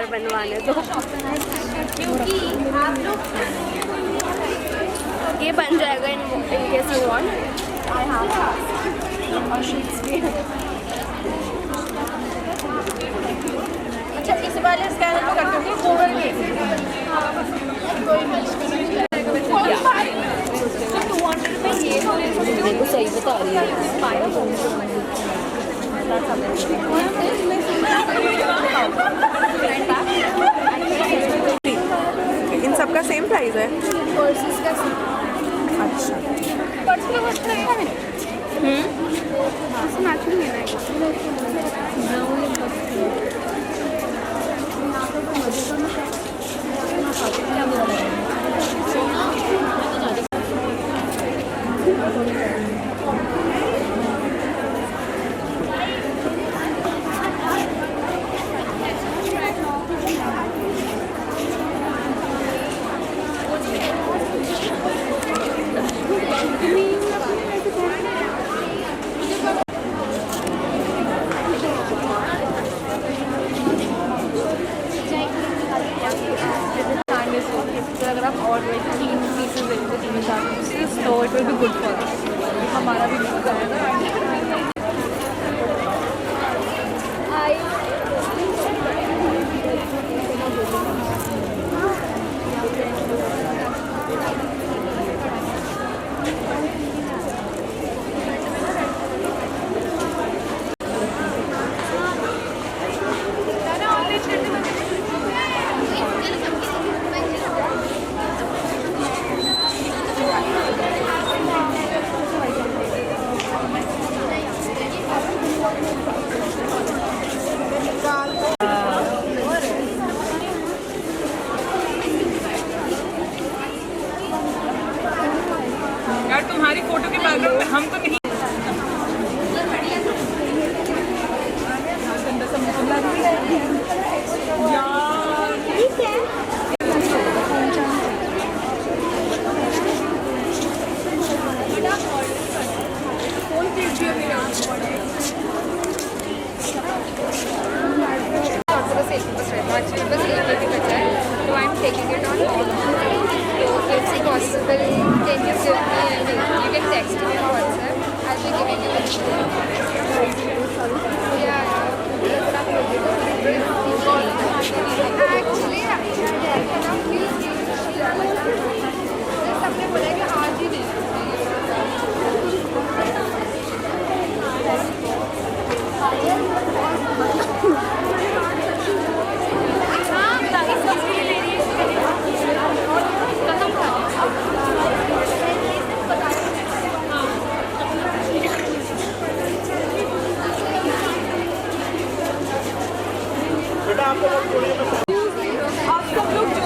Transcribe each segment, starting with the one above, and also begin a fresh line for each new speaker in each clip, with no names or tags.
बार बनवाने दो, क्योंकि आप लोग ये बन जाएगा in case you want. I have और शीट्स भी।
अच्छा इस वाले स्कैनर को करते होंगे गूगल के।
देखो सही बता रही है।
इन सब का सेम प्राइस है।
पर्सेस का
अच्छा
पर्स का कॉस्ट लगेगा मेरे। इसमें एक्चुअली लेना है।
अगर आप और 3 पीसेस देखते 3-4 पीसेस तो it will be good for us. हमारा भी यूज करेगा। यार तुम्हारी फोटो के बैकग्राउंड में हम तो नहीं।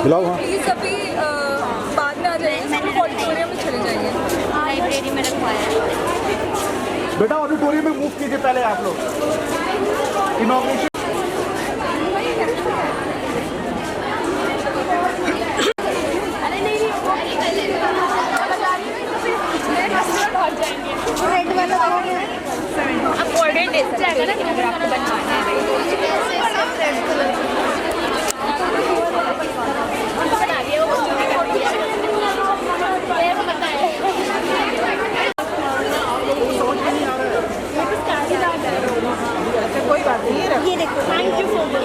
बुलाओ। हाँ
प्लीज अभी बाद में आ जाइए। ऑडिटोरियम में चले जाइए।
लाइब्रेरी में रखवाया है।
बेटा ऑडिटोरियम में मूव कीजिए पहले आप लोग। इनॉग्रेशन
आप कोऑर्डिनेट दे सकते हैं ना कि अगर आपको बनवाना है। कोई बात नहीं।
ये देखो, थैंक यू सो मच।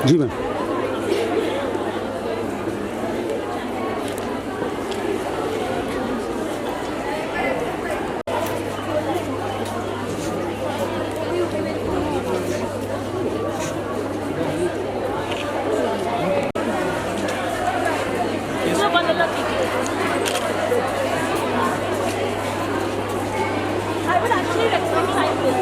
जी ma'am.
I would actually recommend trying this.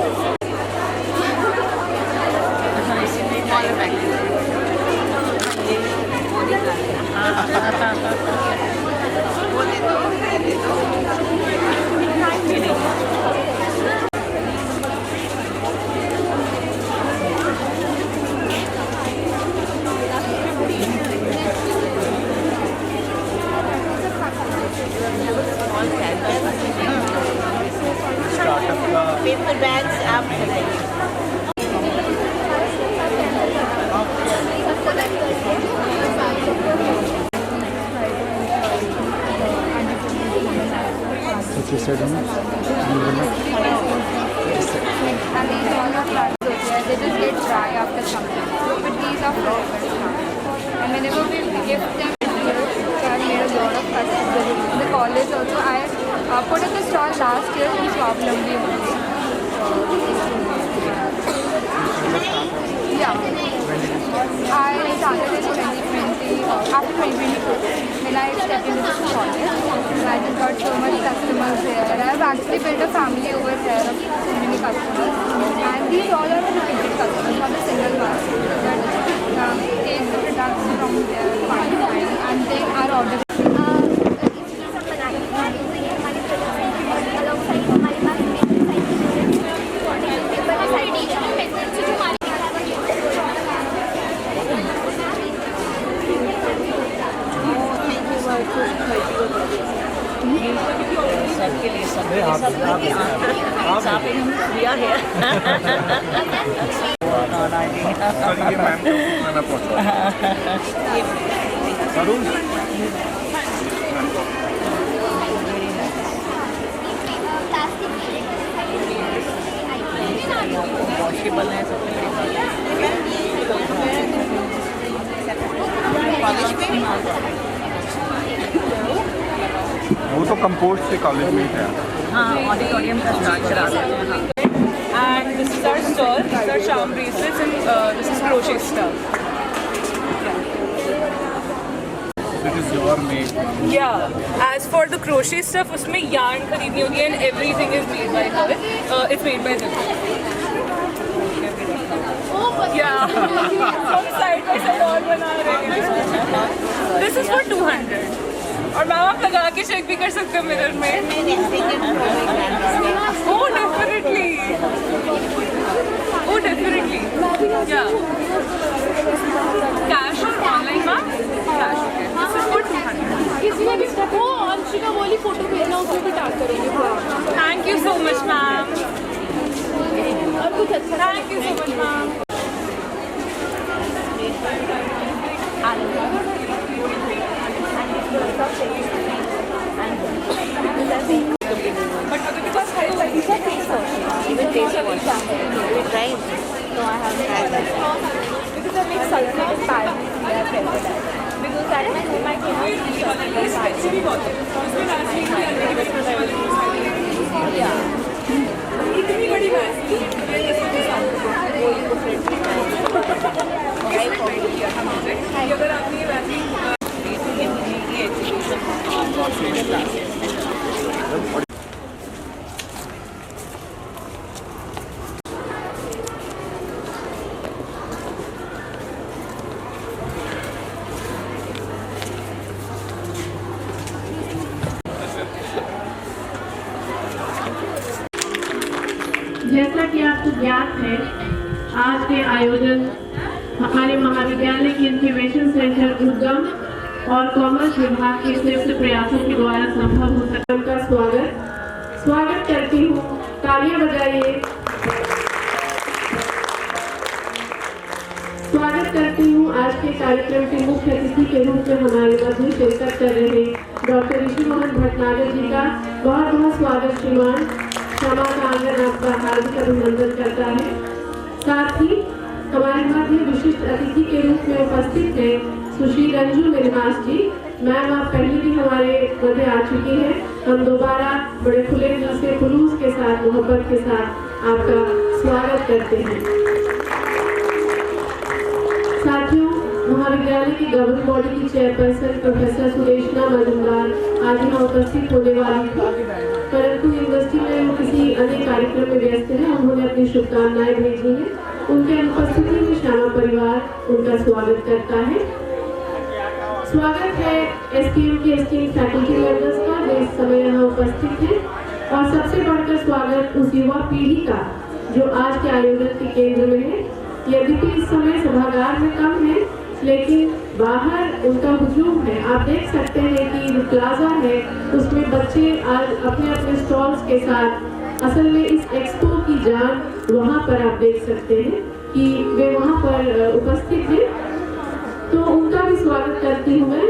Paper bags आप बनाइए।
This side on.
And these all are plants over here. They just get dry after some time. But these are forever plants. And whenever we gift them here, so I made a lot of customers in the college also. I put up a stall last year in Swavlambi only. Yeah. I started in 2020, after 2022, when I stepped into this college. I just got so much customers here. I've actually built a family over here of so many customers. And these all are repeated customers, not a single one. But take the products from there, fine, and they are ordering.
सबके लिए सब दिया है। Washable है
वो तो compost से college में ही था।
हाँ, ऑडिटोरियम का स्टार्ट करा देते हैं।
And this is our stall. These are charm bracelets and this is crochet stuff.
This is your made.
Yeah. As for the crochet stuff, उसमें yarn खरीदनी होती है and everything is made by her. It's made by them. Yeah. हम side by side और बना रहे हैं. This is for 200. और मैम आप लगा के चेक भी कर सकते हो मिरर में। Oh definitely. Oh definitely. Yeah. Cash or online ma'am? Cash okay. This is for 200.
किसी ने भी वो अंशिका बोली फोटो भेजना उसमें भी टैग करेंगे।
Thank you so much ma'am.
और कुछ अच्छा
Thank you so much ma'am. But अगर के पास है
Even taste wash. We tried. No, I haven't tried that.
because I make sulfate and paraffin because at my home I cannot see
इतनी बड़ी अगर आपने ये वैसे
जैसा कि आपको ज्ञात है, आज के आयोजन हमारे महाविद्यालय के इंक्यूबेशन सेंटर उद्गम और कॉमर्स विभाग के संयुक्त प्रयासों के द्वारा संभव हो सका। उनका स्वागत करती हूँ। तालियां बजाइए। स्वागत करती हूँ आज के कार्यक्रम के मुख्य अतिथि के रूप में हमारे मध्य शिरकत कर रहे डॉक्टर ऋषि मोहन भटनागर जी का बहुत बहुत स्वागत। श्रीमान क्षमा का आंगन आपका हार्दिक अभिनंदन करता है। साथ ही हमारे मध्य विशिष्ट अतिथि के रूप में उपस्थित हैं सुश्री रंजू मिनहास जी। मैम, आप पहले भी हमारे मध्य आ चुकी हैं। हम दोबारा बड़े खुले दिल से खुलूस के साथ, मोहब्बत के साथ आपका स्वागत करते हैं। साथियों, महाविद्यालय की गवर्निंग बॉडी की चेयरपर्सन प्रोफेसर सुरेशना मजुमदार आज यहाँ उपस्थित होने वाली थी, परंतु यूनिवर्सिटी में वो किसी अन्य कार्यक्रम में व्यस्त है। उन्होंने अपनी शुभकामनाएं भेजी हैं। उनके अनुपस्थिति में श्यामा परिवार उनका स्वागत करता है। स्वागत है एसटीएम के एसटीएम फैकल्टी मेंबर्स का जो इस समय यहाँ उपस्थित हैं, और सबसे बढ़कर स्वागत उस युवा पीढ़ी का जो आज के आयोजन के केंद्र में है। यद्यपि इस समय सभागार में कम है, लेकिन बाहर उनका हुजूम है। आप देख सकते हैं कि जो प्लाजा है उसमें बच्चे आज अपने अपने स्टॉल्स के साथ, असल में इस एक्सपो की जान वहाँ पर आप देख सकते हैं कि वे वहाँ पर उपस्थित हैं। तो उनका भी स्वागत करती हूँ मैं।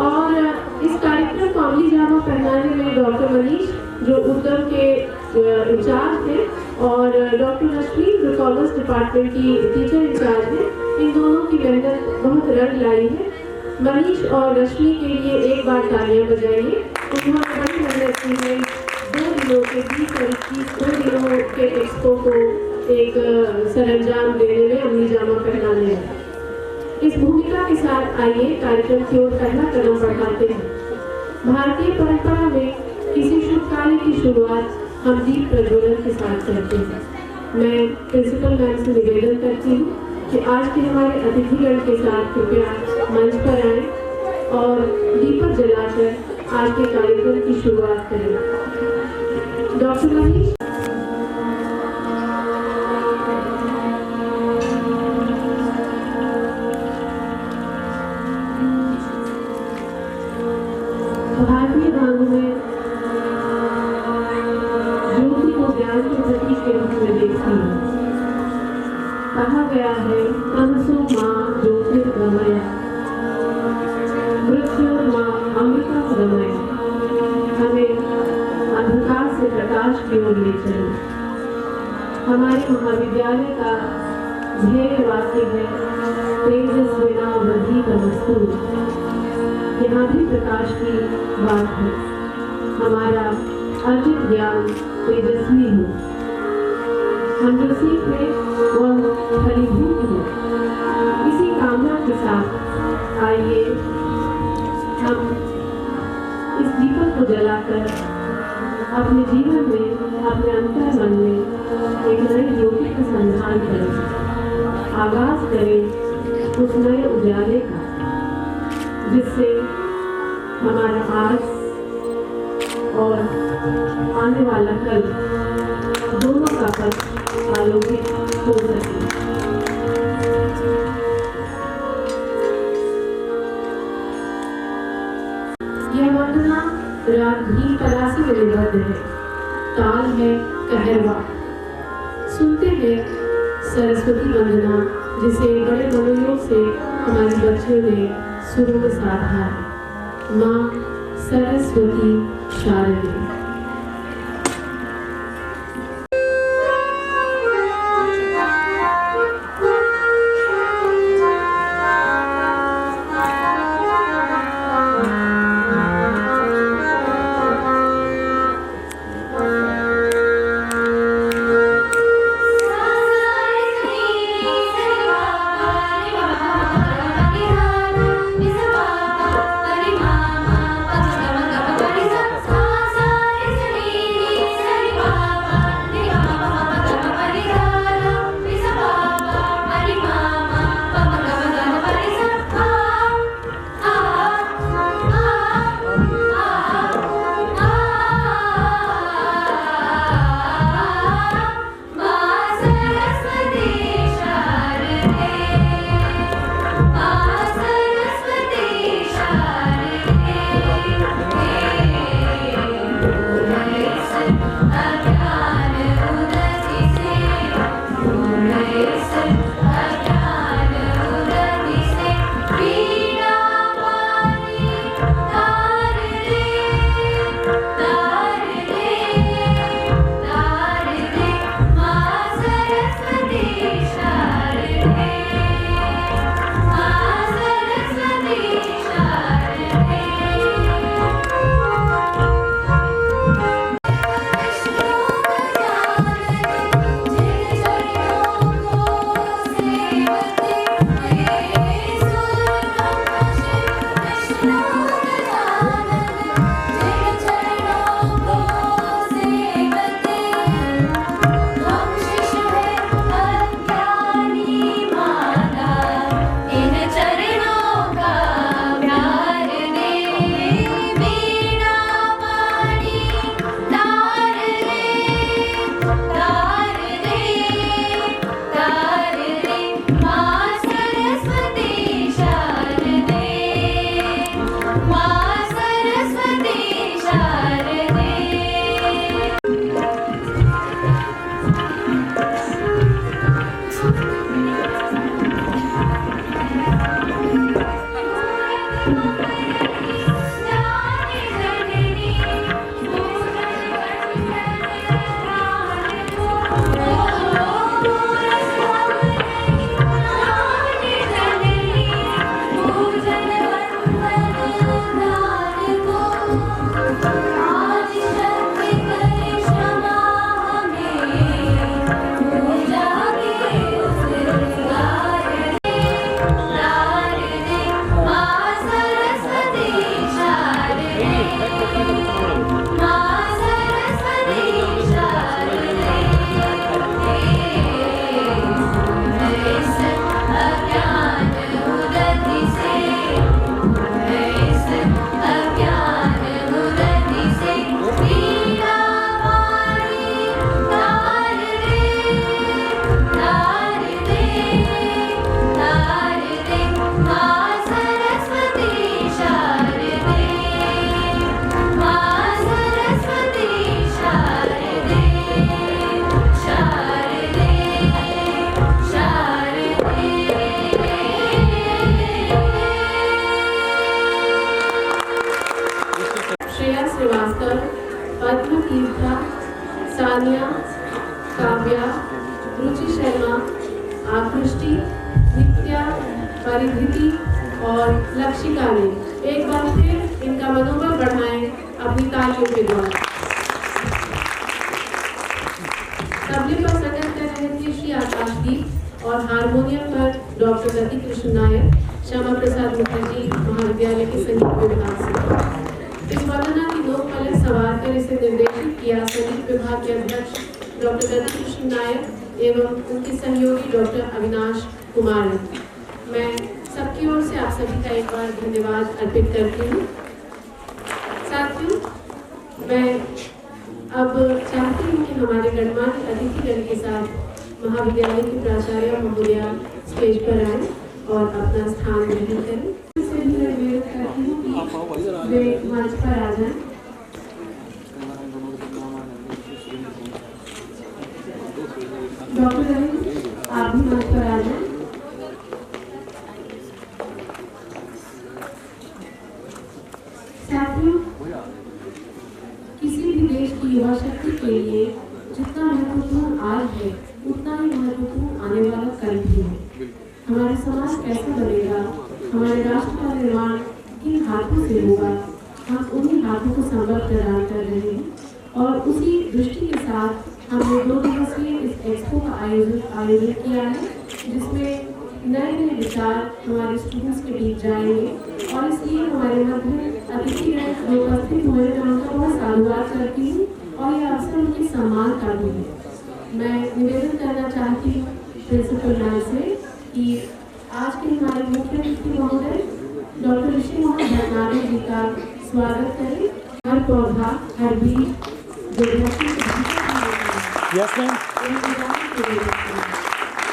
और इस कार्यक्रम को अमली जामा पहनाने में डॉक्टर मनीष जो उद्यम के इंचार्ज थे, और डॉक्टर रश्मि जो कॉमर्स डिपार्टमेंट की टीचर इंचार्ज है, इन दोनों की मेहनत बहुत रंग लाई है। मनीष और रश्मि के लिए एक बार तालियां बजाइए। उन्होंने बड़ी मेहनत की है 2 दिनों के 20 और 21 2 दिनों के एक्सपो को एक सरंजाम देने में, अमली जामा पहनाने में। इस भूमिका के साथ आइए कार्यक्रम की ओर पहला कदम बढ़ाते हैं। भारतीय परंपरा में किसी शुभ कार्य की शुरुआत हम दीप प्रज्वलन के साथ करते हैं। मैं प्रिंसिपल मैम से निवेदन करती हूँ कि आज के हमारे अतिथिगण के साथ कृपया मंच पर आएं और दीपक जलाकर आज के कार्यक्रम की शुरुआत करें। डॉक्टर मनीष। भारतीय गानों में ज्योति को ज्ञान के प्रतीक के रूप में देखती है। कहा गया है तमसो माँ ज्योतिर्गमय, मृत्योर्मा अमृतमय। हमें अंधकार से प्रकाश की ओर ले चले। हमारे महाविद्यालय का ध्येय वाक्य है तेजस्विना वर्धितमस्तु। यहाँ भी प्रकाश की बात है। हमारा अर्जित ज्ञान तेजस्वी हो, हम जो सीख रहे वह फलीभूत हो। इसी कामना के साथ आइए हम इस दीपक को जलाकर अपने जीवन में, अपने अंतर मन में एक नई ज्योति का संधान करें। आगाज करें उस नए उजाले का जिससे हमारा आज और आने वाला कल दोनों का पथ आलोकित हो सके। यह वंदना राग भी तलाशी में निबद्ध है। ताल है कहरवा। सुनते हैं सरस्वती वंदना, जिसे बड़े मनोयोग से हमारे बच्चों ने शुरू में साधा है। माँ सरस्वती शारदे।
Sa
काव्या, रुचि शर्मा, आकृष्टि, नित्या, परिधृति और लक्षिका ने एक बार फिर इनका मनोबल बढ़ाएं अपनी तालियों के द्वारा। तबले पर संगत कर रहे थे श्री आकाशदीप और हारमोनियम पर डॉक्टर रति कृष्ण नायर, श्यामा प्रसाद मुखर्जी महाविद्यालय के संगीत विभाग से। इस वंदना की दो पलक सवार कर इसे निर्देशित किया संगीत विभाग के अध्यक्ष डॉक्टर रति कृष्ण नायर एवं उनके सहयोगी डॉक्टर अविनाश कुमार ने। मैं सबकी ओर से आप सभी का एक बार धन्यवाद अर्पित करती हूँ। साथियों, मैं अब चाहती हूँ कि हमारे गणमान्य अतिथिगण के साथ महाविद्यालय की प्राचार्य महोदया स्टेज पर आए और अपना स्थान ग्रहण करें। इससे भी मैं निवेदन करती हूँ कि वे मंच पर आ जाएं। डॉक्टर रवि, आप भी मंच पर आ जाएं। साथियों, किसी भी देश की युवा शक्ति के लिए जितना महत्वपूर्ण आज है उतना ही महत्वपूर्ण आने वाला कल भी है। हमारा समाज कैसा बनेगा, हमारे राष्ट्र का निर्माण किन हाथों से होगा, हम उन्हीं हाथों को संभल प्रदान कर रहे हैं और उसी दृष्टि के साथ हमने 2 दिवसीय इस एक्सपो का आयोजन किया है, जिसमें नए नए विचार हमारे स्टूडेंट्स के बीच जाएंगे और इसलिए हमारे मध्य अतिथिगण जो उपस्थित हुए हैं उनका बहुत साधुवाद करती हूँ और यह अवसर उनके सम्मान का भी है। मैं निवेदन करना चाहती हूँ प्रिंसिपल मैम से कि आज के हमारे मुख्य अतिथि महोदय डॉक्टर ऋषि मोहन भटनागर जी का स्वागत करें। हर पौधा, हर बीज
यस मैम,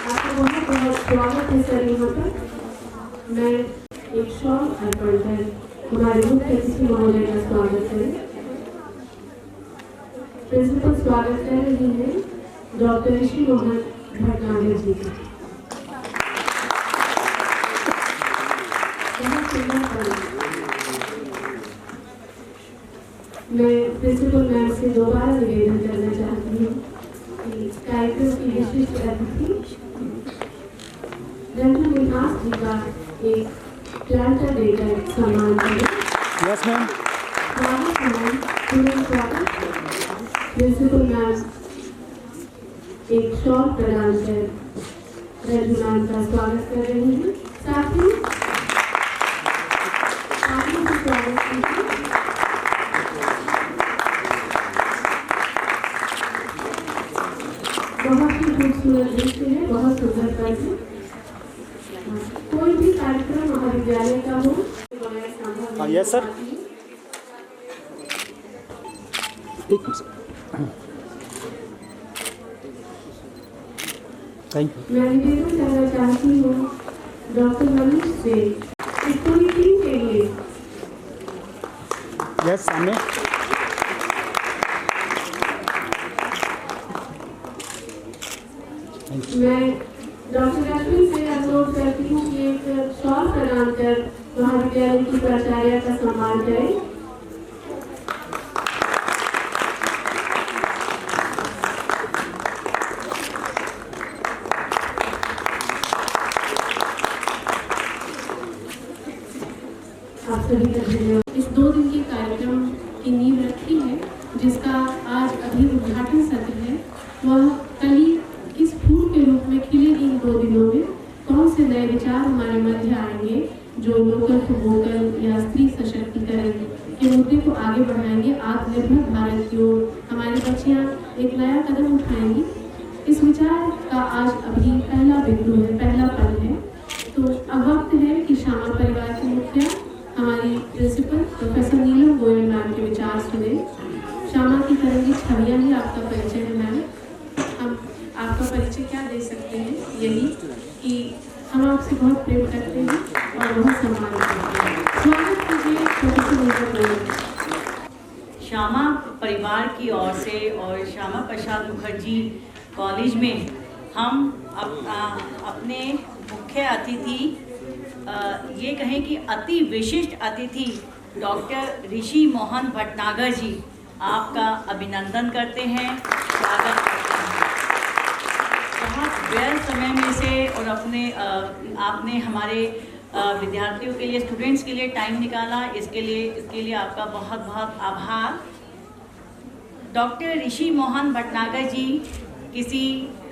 आपका बहुत बहुत स्वागत है सर। यहाँ पर मैं एक शॉल अर्पण कर हमारे मुख्य अतिथि महोदय का स्वागत करें। प्रिंसिपल स्वागत कर रही है डॉक्टर ऋषि मोहन भटनागर जी का। मैं प्रिंसिपल मैम से दोबारा निवेदन करना चाहती हूँ कि कार्यक्रम की विशिष्ट अतिथि डॉक्टर विकास जी का एक प्लांटर देकर सम्मान करें।
यस मैम,
स्वागत मैम, तुरंत स्वागत। प्रिंसिपल मैम एक शॉल प्रदान कर रजू मैम का स्वागत कर रही हैं। साथ ही आगे भी स्वागत कीजिए। बहुत ही खूबसूरत दृश्य है, बहुत सुंदर पल है। कोई भी कार्यक्रम महाविद्यालय का हो संभव है।
Yes sir, thank you.
मैं निवेदन करना चाहती हूँ डॉक्टर मनीष से इस पूरी टीम के लिए।
यस सामने,
मैं डॉक्टर अश्विन से अनुरोध करती हूँ कि एक शॉल प्रदान कर महाविद्यालय की प्राचार्य का सम्मान करें। आप सभी का धन्यवाद। इस 2 दिन के कार्यक्रम की नींव रखी है, जिसका आज अभी उद्घाटन सत्र है। वह कल ही किस फूल के रूप में खिलेगी इन 2 दिनों में, कौन से नए विचार हमारे मध्य आएंगे जो लोकल टू वोकल या स्त्री सशक्तिकरण के मुद्दे को आगे बढ़ाएंगे, आत्मनिर्भर भारत की ओर हमारी बच्चियाँ एक नया कदम उठाएंगी। इस विचार का आज अभी पहला बिंदु है, पहला पल है। तो अब वक्त है कि श्यामा परिवार के मुखिया हमारी प्रिंसिपल प्रोफेसर नीलम गोयल मैम के विचार सुने। श्यामा की तरंगी छवियाँ ही आपका परिचय है मैम। हम आपका परिचय क्या दे सकते हैं, यही कि हम आपसे बहुत प्रेम करते हैं और बहुत सम्मान करते हैं। स्वागत कीजिए प्रोफेसर नीलम गोयल।
श्यामा परिवार की ओर से और श्यामा प्रसाद मुखर्जी कॉलेज में हम अपने मुख्य अतिथि ये कहें कि अति विशिष्ट अतिथि डॉक्टर ऋषि मोहन भटनागर जी, आपका अभिनंदन करते हैं, स्वागत करते हैं। व्यस्त समय में से और अपने आपने हमारे विद्यार्थियों के लिए, स्टूडेंट्स के लिए टाइम निकाला, इसके लिए आपका बहुत बहुत आभार। डॉक्टर ऋषि मोहन भटनागर जी किसी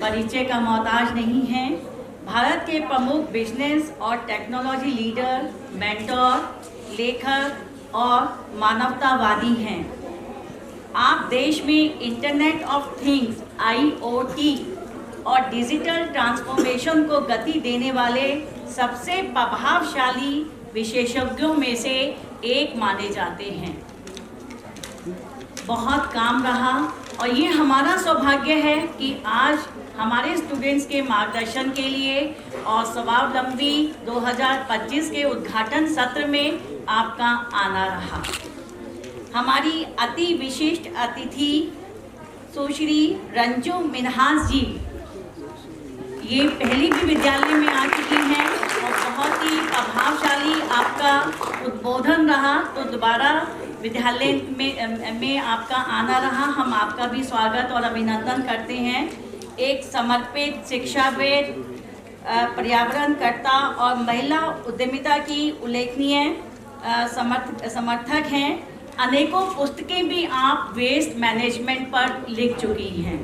परिचय का मोहताज नहीं हैं। भारत के प्रमुख बिजनेस और टेक्नोलॉजी लीडर, मेंटर, लेखक और मानवतावादी हैं। आप देश में इंटरनेट ऑफ थिंग्स IoT और डिजिटल ट्रांसफॉर्मेशन को गति देने वाले सबसे प्रभावशाली विशेषज्ञों में से एक माने जाते हैं। बहुत काम रहा और ये हमारा सौभाग्य है कि आज हमारे स्टूडेंट्स के मार्गदर्शन के लिए और स्वावलंबी 2025 के उद्घाटन सत्र में आपका आना रहा। हमारी अति विशिष्ट अतिथि सुश्री रंजू मिन्हास जी, ये पहले भी विद्यालय में आ चुकी हैं और बहुत ही प्रभावशाली आपका उद्बोधन रहा, तो दोबारा विद्यालय में आपका आना रहा। हम आपका भी स्वागत और अभिनंदन करते हैं। एक समर्पित शिक्षाविद, पर्यावरणकर्ता और महिला उद्यमिता की उल्लेखनीय समर्थक हैं। अनेकों पुस्तकें भी आप वेस्ट मैनेजमेंट पर लिख चुकी हैं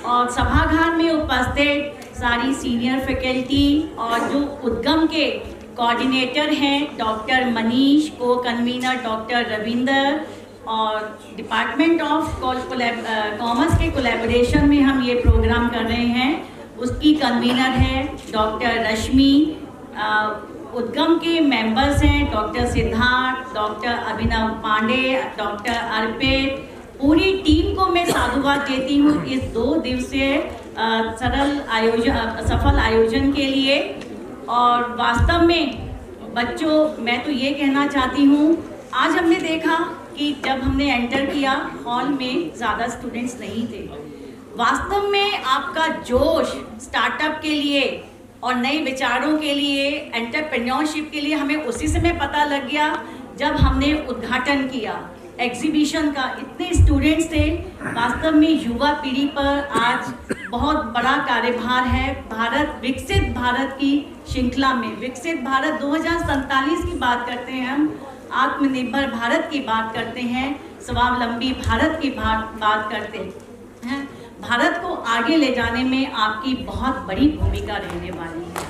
और सभागार में उपस्थित सारी सीनियर फैकल्टी और जो उद्गम के कोऑर्डिनेटर हैं, डॉक्टर मनीष, को कन्वीनर डॉक्टर रविंदर और डिपार्टमेंट ऑफ कॉमर्स के कोलैबोरेशन में हम ये प्रोग्राम कर रहे हैं, उसकी कन्वीनर है डॉक्टर रश्मि। उद्गम के मेंबर्स हैं डॉक्टर सिद्धार्थ, डॉक्टर अभिनव पांडे, डॉक्टर अर्पित। पूरी टीम को मैं साधुवाद देती हूँ इस 2 दिवसीय सफल आयोजन के लिए। और वास्तव में बच्चों, मैं तो ये कहना चाहती हूँ, आज हमने देखा कि जब हमने एंटर किया हॉल में ज़्यादा स्टूडेंट्स नहीं थे। वास्तव में आपका जोश स्टार्टअप के लिए और नए विचारों के लिए, एंटरप्रेन्योरशिप के लिए हमें उसी समय पता लग गया जब हमने उद्घाटन किया एग्जीबिशन का। इतने स्टूडेंट्स थे। वास्तव में युवा पीढ़ी पर आज बहुत बड़ा कार्यभार है। भारत, विकसित भारत की श्रृंखला में, विकसित भारत 2047 की बात करते हैं हम, आत्मनिर्भर भारत की बात करते हैं, स्वावलंबी भारत की बात करते हैं। भारत को आगे ले जाने में आपकी बहुत बड़ी भूमिका रहने वाली है।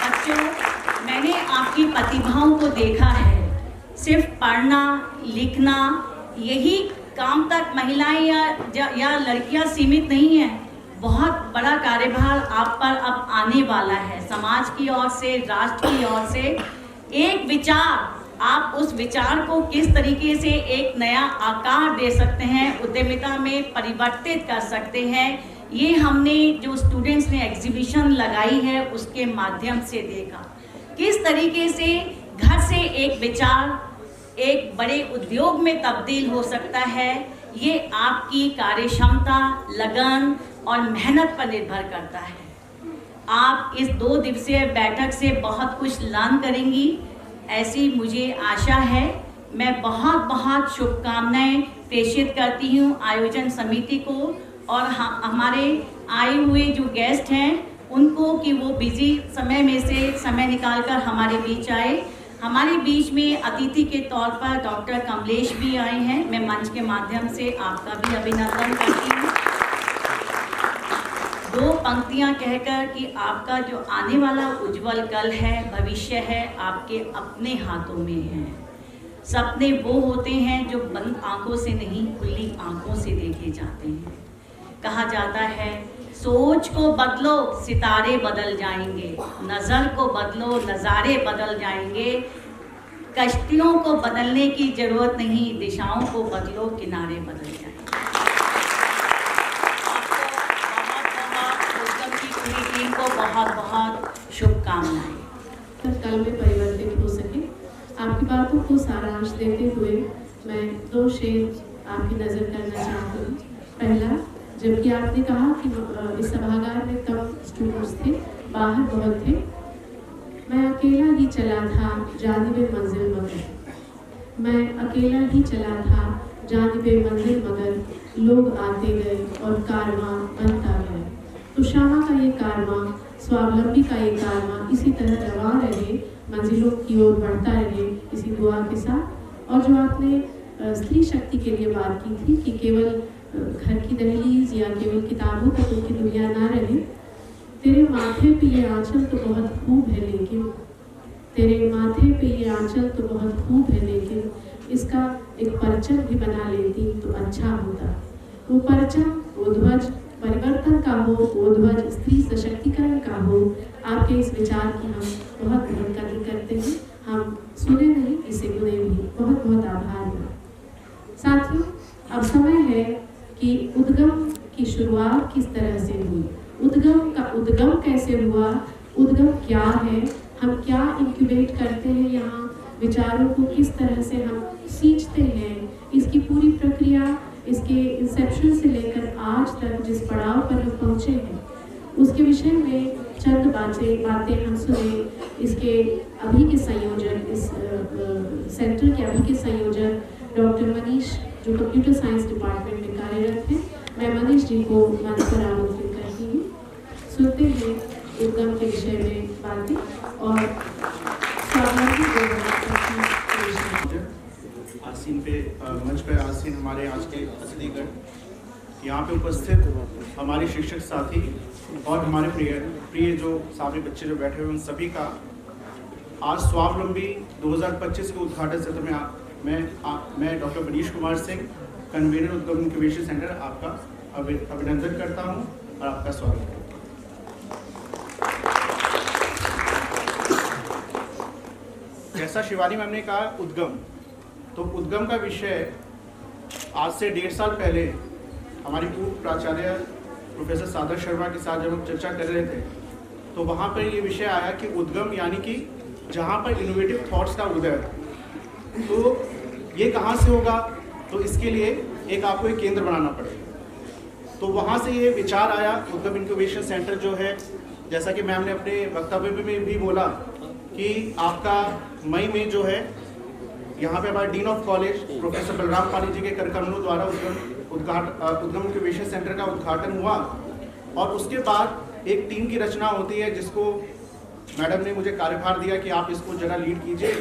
बच्चों, मैंने आपकी प्रतिभाओं को देखा है। सिर्फ पढ़ना लिखना यही काम तक महिलाएं या लड़कियां सीमित नहीं हैं। बहुत बड़ा कार्यभार आप पर अब आने वाला है। समाज की ओर से, राष्ट्र की ओर से एक विचार, आप उस विचार को किस तरीके से एक नया आकार दे सकते हैं, उद्यमिता में परिवर्तित कर सकते हैं, ये हमने जो स्टूडेंट्स ने एग्जीबिशन लगाई है उसके माध्यम से देखा। किस तरीके से घर से एक विचार एक बड़े उद्योग में तब्दील हो सकता है, ये आपकी कार्यक्षमता, लगन और मेहनत पर निर्भर करता है। आप इस 2 दिवसीय बैठक से बहुत कुछ लर्न करेंगी, ऐसी मुझे आशा है। मैं बहुत बहुत शुभकामनाएं प्रेषित करती हूँ आयोजन समिति को और हमारे आए हुए जो गेस्ट हैं उनको कि वो बिजी समय में से समय निकालकर हमारे बीच आए। हमारे बीच में अतिथि के तौर पर डॉक्टर कमलेश भी आए हैं। मैं मंच के माध्यम से आपका भी अभिनंदन करती हूँ। 2 पंक्तियाँ कहकर कि आपका जो आने वाला उज्जवल कल है, भविष्य है, आपके अपने हाथों में है। सपने वो होते हैं जो बंद आंखों से नहीं, खुली आंखों से देखे जाते हैं। कहा जाता है सोच को बदलो सितारे बदल जाएंगे, नज़र को बदलो नज़ारे बदल जाएंगे, कश्तियों को बदलने की ज़रूरत नहीं, दिशाओं को बदलो किनारे बदल जाएंगे। पूरी टीम को बहुत बहुत शुभकामनाएं।
कल में परिवर्तित हो सके। आपकी बातों को सारांश देते हुए मैं 2 शेर आपकी नज़र करना चाहती हूँ। पहला, जबकि आपने कहा कि इस सभागार में कम स्टूडेंट्स थे, बाहर बहुत थे, मैं अकेला ही चला था जानिबे मंजिल मगर, मैं अकेला ही चला था जानिबे मंजिल मगर, लोग आते गए और कारवां बनता गया। तो श्यामा का ये कारवां, स्वावलंबी का ये कारवां इसी तरह रवा रहे, मंजिलों की ओर बढ़ता रहे, इसी दुआ के साथ। और जो आपने स्त्री शक्ति के लिए बात की थी कि केवल घर की दहलीज या केवल किताबों तक उनकी दुनिया ना रहे, तेरे माथे पे ये आंचल तो बहुत खूब है, लेकिन तेरे माथे पे ये आंचल तो बहुत खूब है, लेकिन इसका एक परचम भी बना लेती तो अच्छा होता। वो परचम, वो ध्वज परिवर्तन का हो, वो ध्वज स्त्री सशक्तिकरण का हो। आपके इस विचार की हम बहुत बहुत कदर करते हैं। हम सुने नहीं, इसे गुने भी। बहुत बहुत आभार है। साथियों, अब समय है कि उद्गम की शुरुआत किस तरह से हुई, उद्गम कैसे हुआ, उद्गम क्या है, हम क्या इंक्यूबेट करते हैं यहाँ, विचारों को किस तरह से हम सींचते हैं, इसकी पूरी प्रक्रिया, इसके इंसेप्शन से लेकर आज तक जिस पड़ाव पर हम पहुँचे हैं, उसके विषय में चंद बातें हम सुने। इसके अभी के संयोजक, इस सेंटर के अभी के संयोजक डॉक्टर मनीष, जो कंप्यूटर साइंस डिपार्टमेंट में कार्यरत हैं, मैं मनीष जी को मंच पर आमंत्रित करती हूँ। सुनते हैं उद्गम के विषय में बातें और
आसीन पे मंच पर आसीन हमारे आज के अतिथिगण, यहाँ पे उपस्थित हमारे शिक्षक साथी और हमारे प्रिय जो सामने बच्चे जो बैठे हुए उन सभी का आज स्वावलंबी 2025 के उद्घाटन सत्र में मैं डॉक्टर मनीष कुमार सिंह, कन्वीनर उद्गम इंक्यूबेशन सेंटर, आपका अभिनंदन करता हूँ और आपका स्वागत करता हूँ। जैसा शिवानी मैम ने कहा उद्गम, तो उद्गम का विषय आज से 1.5 साल पहले हमारी पूर्व प्राचार्य प्रोफेसर सादर शर्मा के साथ जब हम चर्चा कर रहे थे, तो वहाँ पर ये विषय आया कि उद्गम यानी कि जहाँ पर इनोवेटिव थॉट्स का उदय, तो ये कहाँ से होगा, तो इसके लिए एक आपको एक केंद्र बनाना पड़ेगा। तो वहाँ से ये विचार आया उद्गम इंक्यूबेशन सेंटर जो है, जैसा कि मैम ने अपने वक्तव्य में भी बोला कि आपका मई में जो है यहाँ पे हमारे dean of college professor Balram पानी जी के कर कमलों द्वारा उद्गम इंक्यूबेशन सेंटर का उद्घाटन हुआ। और उसके बाद एक टीम की रचना होती है, जिसको मैडम ने मुझे कार्यभार दिया कि आप इसको जरा लीड कीजिए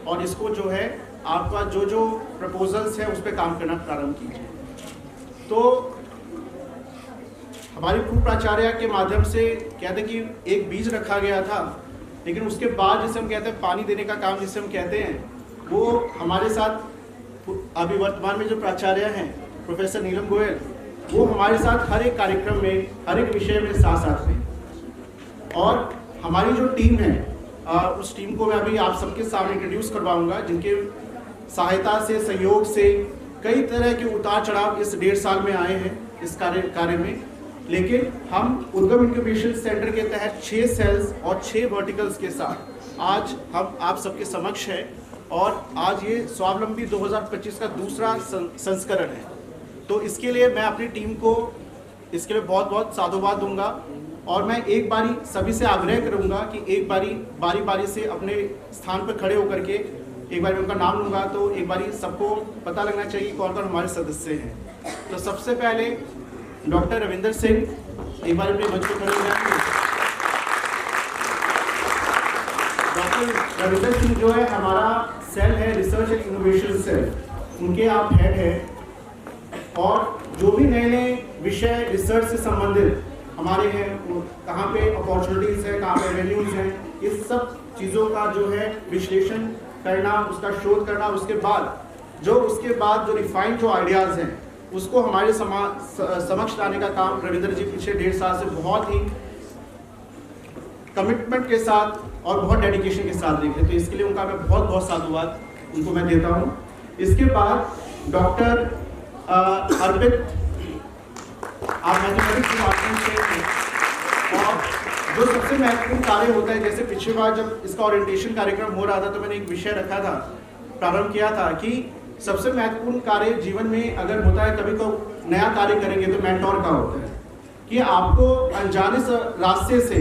और इसको जो है आपका जो प्रपोजल्स है उस पर काम करना प्रारंभ कीजिए। तो हमारी पूर्व प्राचार्य के माध्यम से कहते कि एक बीज रखा गया था, लेकिन उसके बाद जिसे हम कहते हैं पानी देने का काम जिसे हम कहते हैं, वो हमारे साथ अभी वर्तमान में जो प्राचार्य हैं प्रोफेसर नीलम गोयल, वो हमारे साथ हर एक कार्यक्रम में, हर एक विषय में साथ हैं। और हमारी जो टीम है, उस टीम को मैं अभी आप सबके सामने इंट्रोड्यूस करवाऊंगा, जिनके सहायता से, सहयोग से कई तरह के उतार चढ़ाव इस 1.5 साल में आए हैं इस कार्य में। लेकिन हम उद्गम इंक्यूबेशन सेंटर के तहत 6 सेल्स और 6 वर्टिकल्स के साथ आज हम आप सबके समक्ष है। और आज ये स्वावलंबी 2025 का दूसरा संस्करण है। तो इसके लिए मैं अपनी टीम को इसके लिए बहुत बहुत साधुवाद दूंगा। और मैं एक बारी सभी से आग्रह करूंगा कि एक बारी बारी से अपने स्थान पर खड़े होकर के एक बार उनका नाम लूँगा, तो एक बारी सबको पता लगना चाहिए कौन कौन हमारे सदस्य हैं। तो सबसे पहले डॉक्टर रविंदर सिंह, एक बार अपने मंच पर खड़े हो जाएंगे। डॉक्टर रविंदर सिंह जो है हमारा सेल है रिसर्च एंड इनोवेशन सेल, उनके आप हेड हैं। और जो भी नए नए विषय रिसर्च से संबंधित हमारे हैं, कहाँ पे अपॉर्चुनिटीज़ है, कहाँ पे रेवेन्यूज हैं, इस सब चीज़ों का जो है विश्लेषण करना, उसका शोध करना, उसके बाद जो रिफाइंड जो आइडियाज़ हैं उसको हमारे समक्ष लाने का काम रविंद्र जी पिछले 1.5 साल से बहुत ही कमिटमेंट के साथ और बहुत डेडिकेशन के साथ देखे। तो इसके लिए उनका मैं बहुत बहुत साधुवाद उनको मैं देता हूँ। इसके बाद डॉक्टर अर्पित, आप मैथमेटिक्स डिपार्टमेंट से, और जो सबसे महत्वपूर्ण कार्य होता है, जैसे पिछली बार जब इसका ओरिएंटेशन कार्यक्रम हो रहा था तो मैंने एक विषय रखा था, प्रारंभ किया था कि सबसे महत्वपूर्ण कार्य जीवन में अगर होता है, कभी को नया कार्य करेंगे तो मेंटोर का होता है कि आपको अनजाने रास्ते से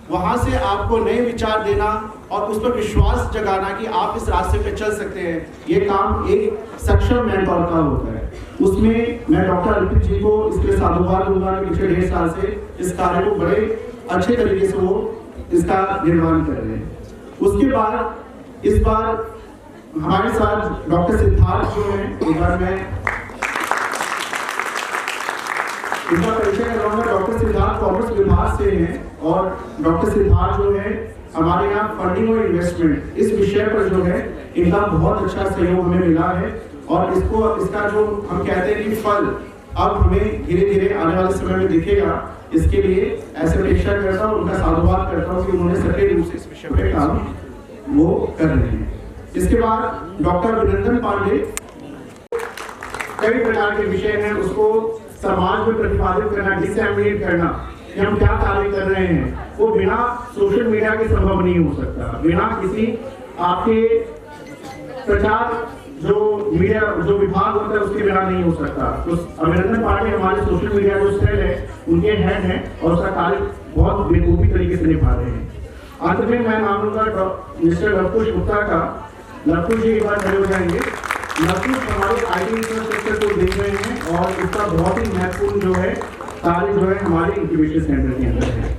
वहाँ से आपको नए विचार देना और उस पर विश्वास जगाना कि आप इस रास्ते पे चल सकते हैं। ये काम एक सक्षम मेंटोर का होता है। उसमें मैं डॉक्टर अर्पित जी को इसके लिए साधुवाद दूंगा कि पिछले 1.5 साल से इस कार्य को बड़े अच्छे तरीके से वो इसका निर्माण कर रहे हैं। उसके बाद इस बार हमारे साथ डॉक्टर सिद्धार्थ जो है, एक बार मैं इनका परिचय करवाऊंगा। डॉक्टर सिद्धार्थ कॉमर्स विभाग से हैं और डॉक्टर सिद्धार्थ जो है हमारे यहाँ फंडिंग और इन्वेस्टमेंट इस विषय पर जो है इनका बहुत अच्छा सहयोग हमें मिला है और इसका जो हम कहते हैं कि फल अब हमें धीरे धीरे आने वाले समय में दिखेगा। इसके लिए ऐसे अपेक्षा करता हूँ, उनका साधुवाद करता हूँ कि उन्होंने सक्रिय रूप से इस विषय पर काम वो कर रहे हैं। इसके बाद डॉक्टर अभिनंदन पांडे, कई प्रकार के विषय हैं, उसको समाज में प्रतिपादित करना, डिसएमिनेट करना कि हम क्या कार्य कर रहे हैं, वो बिना सोशल मीडिया के संभव नहीं हो सकता। बिना किसी आपके प्रचार जो मीडिया जो विभाग होता है उसके बिना नहीं हो सकता। तो अभिनंदन पांडे हमारे सोशल मीडिया जो सेल है उनके हेड हैं और उसका कार्य बहुत बेखूबी तरीके से निभा रहे हैं। अंत में मैं नाम लूंगा मिस्टर लवकुश गुप्ता का। लवकुश जी एक बार खड़े हो जाएंगे। लवकुश हमारे IT इंफ्रास्ट्रक्चर को देख रहे हैं और इसका बहुत ही महत्वपूर्ण जो है कार्य जो है हमारे इंक्यूबेशन सेंटर के अंदर है।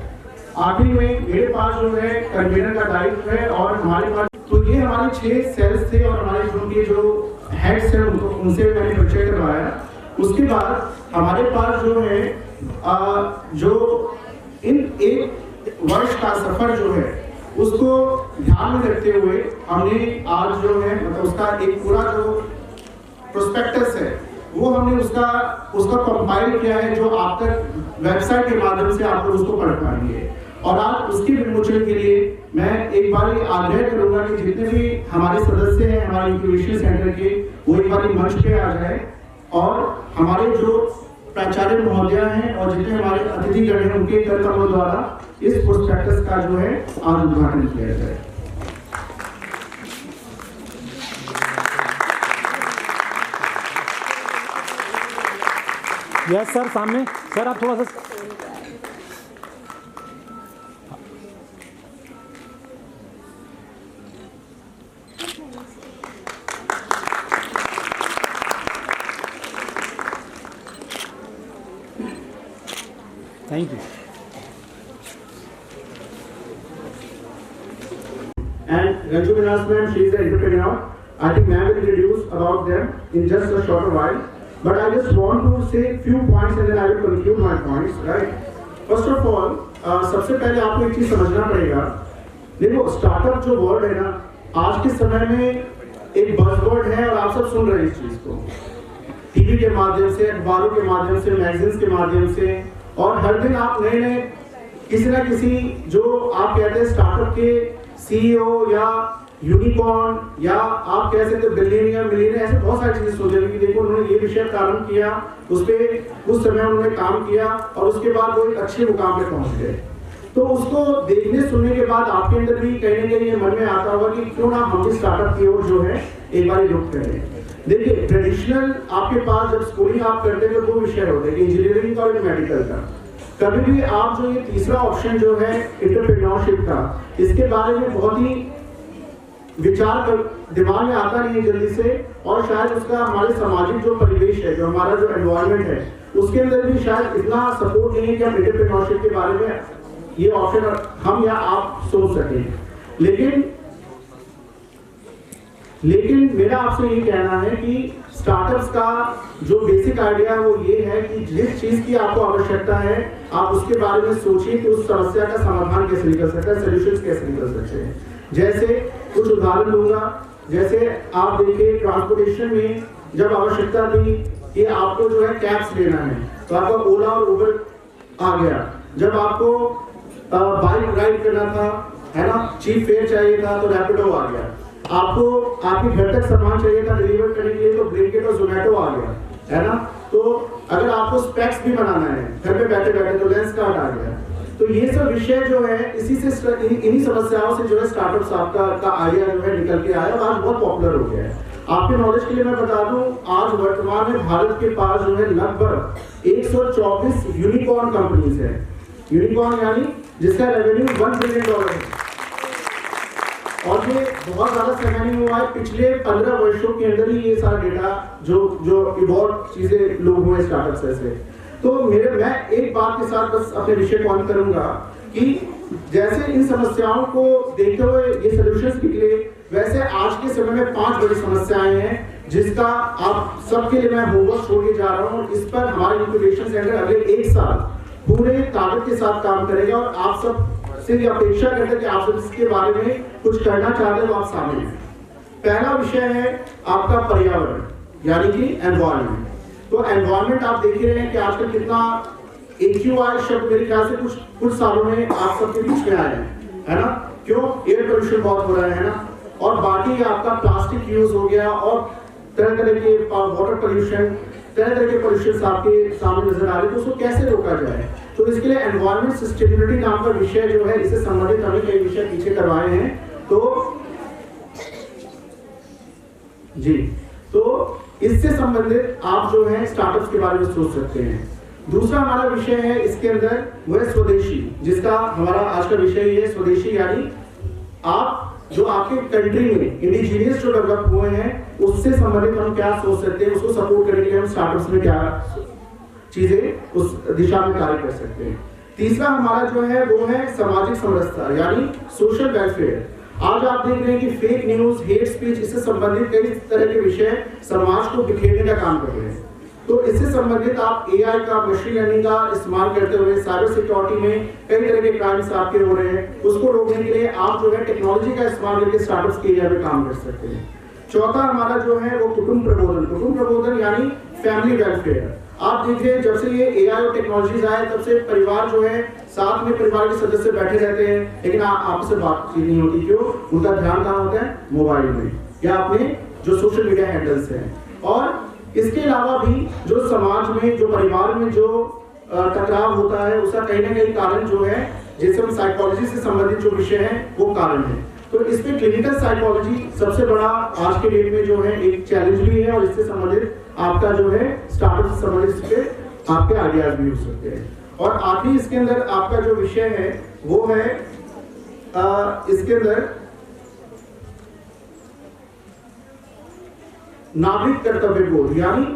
आखिरी में मेरे पास जो है कन्वीनर का दायित्व है और हमारे पास तो ये हमारे 6 सेल्स थे और हमारे उनके जो हेड्स हैं उनसे मैंने परिचय करवाया। उसके बाद हमारे पास जो है जो इन 1 वर्ष का सफर जो है उसको ध्यान में रखते हुए हमने आज जो है मतलब उसका एक पूरा जो प्रोस्पेक्टस है वो हमने उसका कंपाइल किया है, जो आप तक वेबसाइट के माध्यम से आप लोग उसको पढ़ पाएंगे। और आज उसके विमोचन के लिए मैं एक बार आग्रह करूंगा कि जितने भी हमारे सदस्य हैं हमारे इंक्यूबेशन सेंटर के, वो एक बार मंच पे आ जाए और हमारे जो प्राचार्य महोदय हैं और जितने हमारे अतिथिगण हैं उनके कर कमलों द्वारा इस प्रोस्पेक्टस का जो है आज उद्घाटन किया जाए।
यस सर, सामने सर आप थोड़ा सा thank you.
And Ranju Vinas ma'am, she is an entrepreneur. I think ma'am will introduce about them in just a short while. But I just want to say few points and then I will conclude my points. Right? First of all, सबसे पहले आपको एक चीज समझना पड़ेगा। देखो startup जो word है ना, आज के समय में एक बज़वर्ड है और आप सब सुन रहे हैं इस चीज को टीवी के माध्यम से, अखबारों के माध्यम से, मैगजीन्स के माध्यम से, और हर दिन आप नए नए किसी ना किसी जो आप कहते हैं स्टार्टअप के CEO या यूनिकॉर्न या आप कह सकते बिलियनियर मिलियनियर, ऐसे बहुत सारी चीजें सोच रही। देखो उन्होंने ये विषय प्रारंभ किया, उस पर उस समय उन्होंने काम किया और उसके बाद वो एक अच्छे मुकाम पे पहुंच गए। तो उसको देखने सुनने के बाद आपके अंदर भी कहीं ना कहीं ये मन में आता होगा कि क्यों ना हम स्टार्टअप की ओर जो है एक बार रुख करें। देखिए ट्रेडिशनल आपके पास जब स्कूलिंग आप करते हैं तो 2 विषय होते हैं, इंजीनियरिंग का और मेडिकल का। कभी भी आप जो ये तीसरा ऑप्शन जो है एंटरप्रेन्योरशिप का, इसके बारे में बहुत ही विचार कर दिमाग में आता नहीं है जल्दी से, और शायद उसका हमारे सामाजिक जो परिवेश है, जो हमारा जो एनवायरनमेंट है, उसके अंदर भी शायद इतना सपोर्ट नहीं है कि हम एंटरप्रेन्योरशिप के बारे में ये ऑप्शन हम या आप सोच सकें। लेकिन मेरा आपसे ये कहना है कि स्टार्टअप्स का जो बेसिक आइडिया है वो ये है कि जिस चीज की आपको आवश्यकता है आप उसके बारे में सोचिए कि उस समस्या का समाधान कैसे निकल सकता है, सोल्यूशंस कैसे निकल सकते हैं। जैसे कुछ उदाहरण दूंगा, जैसे आप देखिए ट्रांसपोर्टेशन में जब आवश्यकता थी कि आपको जो है कैब्स लेना है तो आपका ओला और उबर आ गया। जब आपको बाइक राइड करना था, है ना, चीप फेयर चाहिए था तो रैपिडो आ गया। आपको आपके घर तक सामान चाहिए था डिलीवर करने के लिए तो ब्लिंकिट और ज़ोमैटो आ गया, है ना। तो अगर आपको स्पेक्स भी बनाना है घर पे बैठे बैठे तो लेंसकार्ट आ गया। तो ये सब विषय जो है इसी से इन्हीं समस्याओं से जो है स्टार्टअप्स आपका आइडिया जो है निकल के आया और आज बहुत पॉपुलर हो गया है। आपके नॉलेज के लिए मैं बता दूं, आज वर्तमान में भारत के पास जो है लगभग 124 यूनिकॉर्न कंपनीज है। यूनिकॉर्न यानी जिसका रेवेन्यू $1 बिलियन है और ये बहुत ज़्यादा सैलानी हुआ है पिछले 15 वर्षों के अंदर ही, ये सारा डेटा जो इवॉल्व चीज़ें लोग हुए स्टार्टअप से। तो मैं एक बात के साथ बस अपने विषय को ऑन करूंगा कि जैसे इन समस्याओं को देखते हुए ये सॉल्यूशंस निकले, वैसे आज के समय में 5 बड़ी समस्याएं हैं जिसका आप सबके लिए मैं होमवर्क छोड़ के जा रहा हूँ। इस पर हमारे इंक्यूबेशन सेंटर अगले 1 साल पूरे ताकत के साथ काम करेगा और आप सब से ये अपेक्षा करते हैं कि आप सब इसके बारे में कुछ करना चाहते हैं तो आप सामने हैं। पहला विषय है आपका पर्यावरण, यानी कि एनवायरनमेंट। तो एनवायरनमेंट आप देख रहे हैं कि आजकल कितना AQI शब्द मेरे ख्याल से कुछ सालों में आप सबके बीच में आया है ना? क्यों? एयर पोल्यूशन बहुत हो रहा है ना, और बाकी आपका प्लास्टिक यूज हो गया और तरह तरह के वाटर पोल्यूशन, तरह तरह के पोल्यूशन आपके सामने नजर आ रहे हैं। तो उसको कैसे रोका जाए? तो इसके लिए एनवायरमेंट सस्टेनेबिलिटी नाम का विषय जो है, इससे संबंधित हमने कई विषय पीछे करवाए हैं। तो इससे संबंधित आप जो है स्टार्टअप्स के बारे में सोच सकते हैं। दूसरा हमारा विषय है इसके अंदर वो है स्वदेशी, जिसका हमारा आज का विषय ये है स्वदेशी, यानी आप जो आपके कंट्री में इंडिजीनियस जो डेवलप हुए हैं उससे संबंधित हम क्या सोच सकते हैं, उसको सपोर्ट करने के लिए हम स्टार्टअप्स में क्या चीजें उस दिशा में कार्य कर सकते हैं। तीसरा हमारा जो है वो है सामाजिक समरसता, यानी सोशल वेलफेयर। आज आप देख रहे हैं कि फेक न्यूज, हेट स्पीच, इससे संबंधित कई तरह के विषय समाज को बिखेरने का काम कर रहे हैं। तो इससे संबंधित आप AI का, मशीन लर्निंग का इस्तेमाल करते हुए साइबर सिक्योरिटी में कई तरह के क्राइम्स आपके हो रहे हैं, उसको रोकने के लिए आप जो है टेक्नोलॉजी का इस्तेमाल करके स्टार्टअप्स के एरिया में काम कर सकते हैं। चौथा हमारा जो है वो कुटुंब प्रबोधन यानी फैमिली वेलफेयर। आप देखिए जब से ये AI और टेक्नोलॉजीज आए तब से परिवार जो है साथ में परिवार के सदस्य बैठे रहते हैं, लेकिन आपसे बातचीत नहीं होती। क्यों? उनका ध्यान कहाँ होता है? मोबाइल में या अपने जो सोशल मीडिया हैंडल्स हैं। और इसके अलावा भी जो समाज में, जो परिवार में जो टकराव होता है उसका कहीं ना कहीं कारण जो है, जैसे हम साइकोलॉजी से संबंधित जो विषय है वो कारण है। तो इसमें क्लिनिकल साइकोलॉजी सबसे बड़ा आज के डेट में जो है एक चैलेंज भी है, और इससे संबंधित आपका जो है स्टार्टअप से संबंधित इस पे आपके आइडियाज भी हो सकते हैं। और आखिरी इसके अंदर आपका जो विषय है वो है इसके अंदर नागरिक कर्तव्य बोध, यानी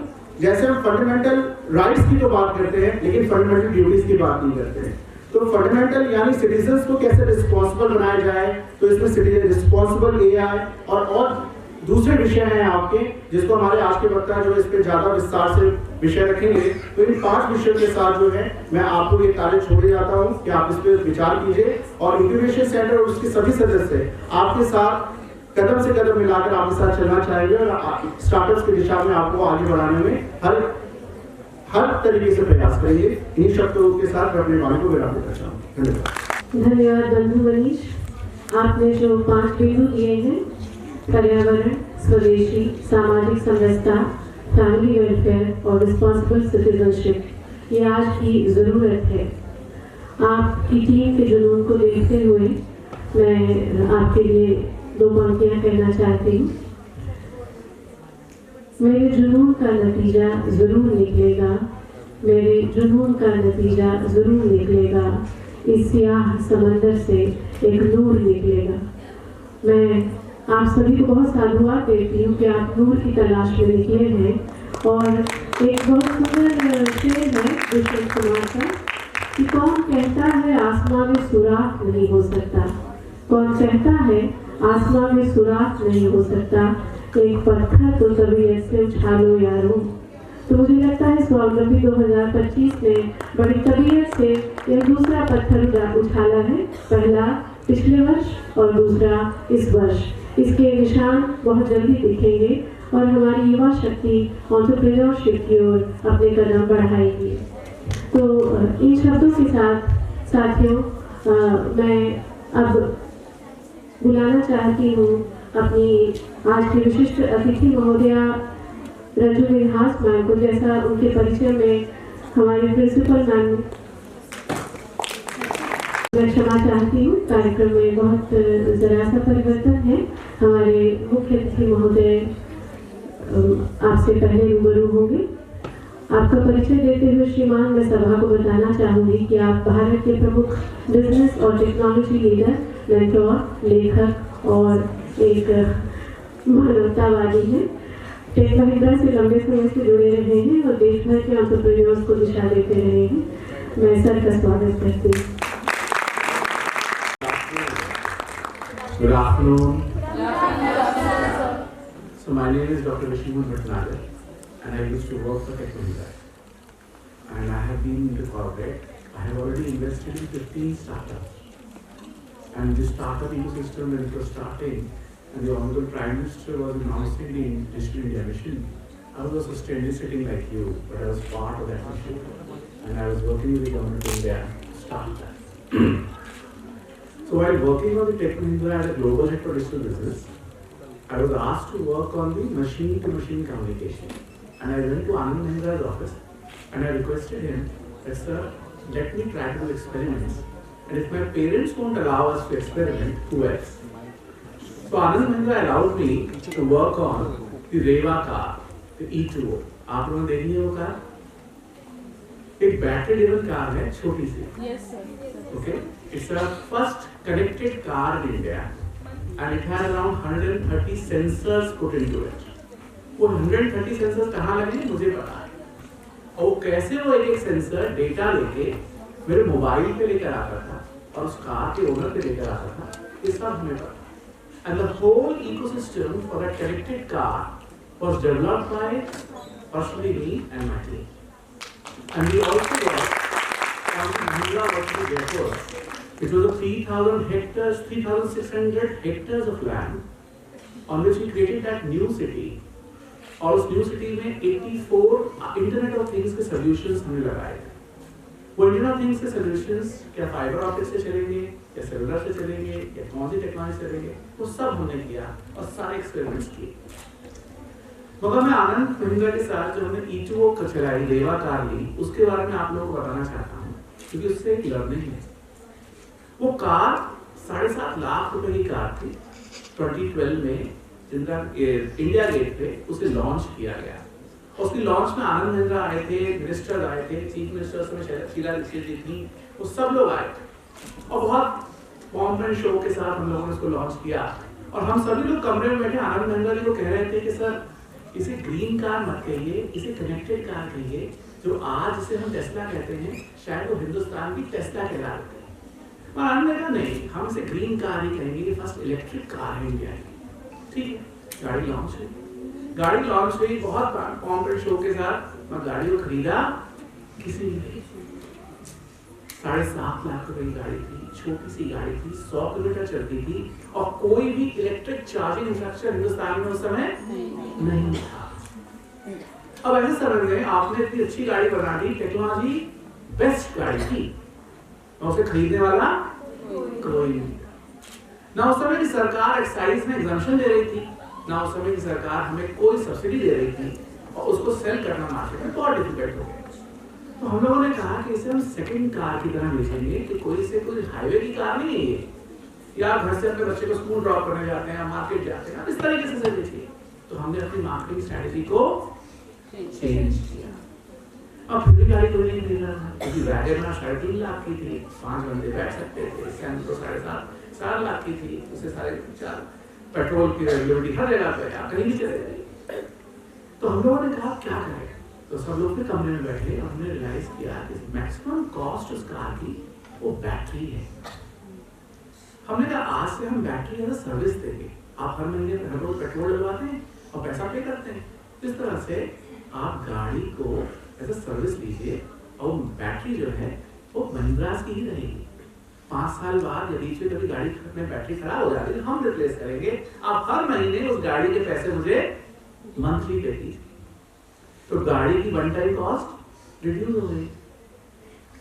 जैसे हम फंडामेंटल राइट्स की तो बात करते हैं लेकिन फंडामेंटल ड्यूटीज की बात नहीं करते हैं। तो फंडामेंटल यानी सिटीजन्स को कैसे रिस्पॉन्सिबल बनाया जाए, तो इसमें सिटीजन रिस्पॉन्सिबल AI और दूसरे विषय हैं आपके, जिसको हमारे आज के वक्ता जो इस पे ज्यादा विस्तार से विषय रखेंगे। तो इन 5 विषयों के साथ जो है मैं आपको ये कार्य छोड़े जाता हूँ कि आप इस पे विचार कीजिए, और इंक्यूबेशन सेंटर और उसके सभी सदस्य आपके साथ कदम से कदम मिलाकर आपके साथ चलना चाहेंगे और स्टार्टअप्स की दिशा में आपको आगे बढ़ाने में हर तरीके से प्रयास करेंगे। इन्हीं शब्दों के साथ मैं अपने वाणी को विराम देना चाहूँगा। धन्यवाद।
धन्यवाद बंधु मनीष, आपने जो 5 बिंदु दिए हैं, पर्यावरण, स्वदेशी, सामाजिक समरसता, फैमिली वेलफेयर और रिस्पॉन्सिबल सिटीजनशिप, ये आज की ज़रूरत है। आपकी टीम के जुनून को देखते हुए मैं आपके लिए 2 पंक्तियाँ कहना चाहती हूँ। मेरे जुनून का नतीजा ज़रूर निकलेगा, मेरे जुनून का नतीजा ज़रूर निकलेगा, इस स्याह समंदर से एक नूर निकलेगा। मैं आप सभी को बहुत साधुवाद देती हूँ कि आप नूर की तलाश में निकले हैं। और एक बहुत सुंदर शेर है दुष्यंत कुमार का कि कौन कहता है आसमां में सुराख नहीं हो सकता, कौन कहता है आसमां में सुराख नहीं हो सकता, एक पत्थर तो कभी ऐसे उठा लो यारों। तो मुझे लगता है स्वावलंबी 2025 में बड़ी तबीयत से यह दूसरा पत्थर उछाला है, पहला पिछले वर्ष और दूसरा इस वर्ष। इसके निशान बहुत जल्दी दिखेंगे और हमारी युवा शक्ति एंटरप्रेन्योरशिप की ओर अपने कदम बढ़ाएगी। तो इन शब्दों के साथ साथियों मैं अब बुलाना चाहती हूँ अपनी आज की विशिष्ट अतिथि महोदया रंजू मिन्हास मैम को। जैसा उनके परिचय में हमारे प्रिंसिपल मैम, मैं क्षमा चाहती हूँ, कार्यक्रम में बहुत जरा सा परिवर्तन है। हमारे मुख्य अतिथि महोदय आपसे पहले रूबरू होंगे। आपका परिचय देते हुए श्रीमान मैं सभा को बताना चाहूँगी कि आप भारत के प्रमुख बिजनेस और टेक्नोलॉजी लीडर, मेंटोर, लेखक और एक मानवतावादी हैं। टेक महिंद्रा से लंबे समय से जुड़े रहे हैं और देश भर के एंटरप्रेन्योर्स को दिशा देते रहे हैं। मैं सर का स्वागत करती हूँ।
Good afternoon. So my name is Dr. Vishnu Bhatnagar and I used to work for Tech Mahindra. And I have been into corporate. I have already invested in 15 startups. And this startup ecosystem, when it was starting, and the Honorable Prime Minister was announcing the Digital India Mission, I was also strangely sitting like you, but I was part of that mission. And I was working with the Government of India to start that. So while working on the Tech Mahindra as a global head for digital business, I was asked to work on the machine-to-machine communication. And I went to Anand Mahindra's office and I requested him that, sir, let me try to do experiments. And if my parents won't allow us to experiment, who else? So Anand Mahindra allowed me to work on the Reva car, the E2O. आप लोगों ने देखी है वो car? एक battery driven car है, छोटी सी.
Yes, sir.
Okay, it's the first connected car in India, and it has around 130 sensors put into it. वो 130 sensors कहाँ लगे मुझे पता है. और कैसे वो एक सेंसर डेटा लेके मेरे मोबाइल पे लेकर आता था और उस कार के ओनर पे लेकर आता था, ये सब हमें पता. And the whole ecosystem for that connected car was developed by personally me and my team. And we also got from Mahindra Workshop Jaipur. It was a 3,000 hectares, 3,600 hectares of land on which we created that new city. और उस new city में 84 internet of things के solutions हमने लगाए. वो internet of things के solutions क्या fibre optic से चलेंगे या सेलुलर से चलेंगे या कौन सी टेक्नोलॉजी से चलेंगे, वो सब हमने किया और सारे एक्सपेरिमेंट्स किए. मगर मैं आनंद महिंद्रा के साथ जो हमने E2O चलाई, रेवा कार ली, उसके बारे में आप लोगों को बताना चाहता हूँ क्योंकि उससे एक लर्निंग है. वो कार 7.5 लाख रुपए की कार थी. 2012 में इंडिया गेट पे उसे लॉन्च किया गया. उसकी लॉन्च में आनंद महिंद्रा आए थे, मिनिस्टर आए थे, चीफ मिनिस्टर में शीला दीक्षित जी थी, वो सब लोग आए थे और बहुत पॉम्प एंड शो के साथ हम लोगों ने उसको लॉन्च किया. और हम सभी लोग कमरे में बैठे आनंद महिंद्रा जी को कह रहे थे कि सर इसे ग्रीन कार मत कहिए, इसे कनेक्टेड कार कहिए. जो आज जिसे हम टेस्ला कहते हैं, शायद वो हिंदुस्तान की टेस्ला कहलाते हैं. और आनंद ने कहा नहीं, हम इसे ग्रीन कार ही कहेंगे, ये फर्स्ट इलेक्ट्रिक कार है इंडिया की. ठीक है, गाड़ी लॉन्च हुई. गाड़ी लॉन्च हुई बहुत पॉम्प एंड शो के साथ. मैं गाड़ी को खरीदा, किसी ने 7.5 लाख रुपए की गाड़ी थी, छोटी सी गाड़ी थी, 100 किलोमीटर चलती थी और कोई भी इलेक्ट्रिक चार्जिंग इंफ्रास्ट्रक्चर हिंदुस्तान में उस समय नहीं था. अब ऐसे समझ गए आपने इतनी अच्छी गाड़ी बना दी, टेक्नोलॉजी बेस्ट गाड़ी थी और उसे खरीदने वाला कोई नहीं. ना उस समय की सरकार एक्साइज में एग्जम्पशन दे रही थी, ना उस समय की सरकार हमें कोई सब्सिडी दे रही थी और उसको सेल करना मार्केट में बहुत डिफिकल्ट हो गया. तो हम लोगों ने कहा कि इसे हम सेकंड कार की तरह बेचेंगे कि कोई से कोई हाईवे की कार नहीं है ये, या घर से अपने बच्चे को स्कूल ड्रॉप करने जाते हैं, मार्केट जाते हैं, इस तरीके से बेचिए. तो हमने अपनी मार्केटिंग स्ट्रेटेजी को चेंज किया. अब फिर भी गाड़ी कोई नहीं मिल रहा था क्योंकि वैगन 3.5 लाख की थी, 5 बंदे बैठ सकते थे. सैंट्रो 4.5 लाख की थी, उससे 4.5 पेट्रोल की अवेलेबिलिटी हर जगह पे, आप कहीं भी चले जाइए. तो हम लोगों ने कहा क्या करें. तो सब लोग फिर कमरे में बैठे और हमने रियलाइज किया कि मैक्सिमम कॉस्ट उस कार की वो बैटरी है. हमने कहा आज से हम बैटरी एज अ सर्विस देंगे. आप हर महीने हर रोज पेट्रोल डलवाते हैं और पैसा पे करते हैं. इस तरह से आप गाड़ी को एज अ सर्विस लीजिए और बैटरी जो है वो महिंद्रास की ही रहेगी. 5 साल बाद यदि बीच में कभी गाड़ी में बैटरी खराब हो जाती है तो हम रिप्लेस करेंगे. आप हर महीने उस गाड़ी के पैसे मुझे मंथली पे दीजिए. तो गाड़ी की वन टाइम कॉस्ट रिड्यूस हो गई.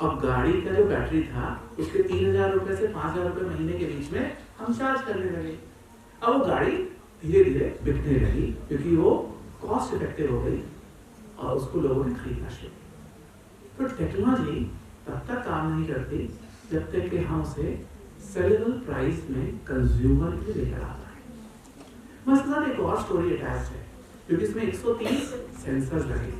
अब गाड़ी का जो बैटरी था उसके 3,000 रुपए से 5,000 रुपए महीने के बीच में हम चार्ज करने लगे. अब वो गाड़ी धीरे धीरे बिकने लगी क्योंकि वो कॉस्ट इफेक्टिव हो गई और उसको लोगों ने खरीदना शुरू किया. तो टेक्नोलॉजी तब तक काम नहीं करती जब तक कि हम उसे सेलेबल प्राइस में कंज्यूमर के लिए लेकर आता है. मसलन एक और स्टोरी अटैच है क्योंकि इसमें 130 सेंसर्स लगे.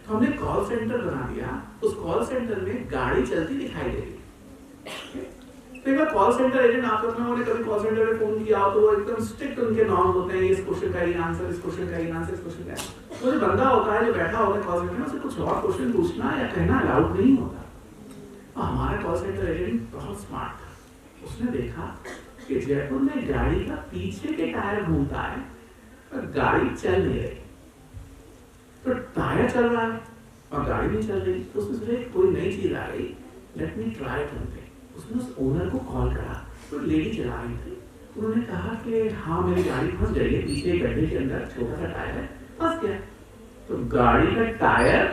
तो हमने कॉल सेंटर बना दिया. उस कॉल सेंटर में गाड़ी चलती दिखाई दे रही. तो एक बार कॉल सेंटर एजेंट आपस में उन्होंने कभी कॉल सेंटर में फोन किया तो वो एकदम स्ट्रिक्ट उनके नॉर्म्स होते हैं, इस क्वेश्चन का ये आंसर, इस क्वेश्चन का ये आंसर, इस क्वेश्चन का। तो जो बंदा होता है जो बैठा होता है कॉल सेंटर में, उसे कुछ और क्वेश्चन पूछना या कहना अलाउड नहीं होता। हमारा कॉल सेंटर एजेंट बहुत स्मार्ट था, उसने देखा कि जयपुर में गाड़ी का पीछे के टायर घूमता है पर गाड़ी चल नहीं रही, तो टायर चल रहा है और गाड़ी नहीं चल रही, तो उसने सोचा कोई नई चीज आ गई, लेट मी ट्राई समथिंग। उसने उस ओनर को कॉल करा, तो लेडी चला रही थी, उन्होंने कहा कि हाँ मेरी गाड़ी फंस गई है, पीछे गड्ढे के अंदर छोटा सा टायर है, फंस गया। तो गाड़ी का टायर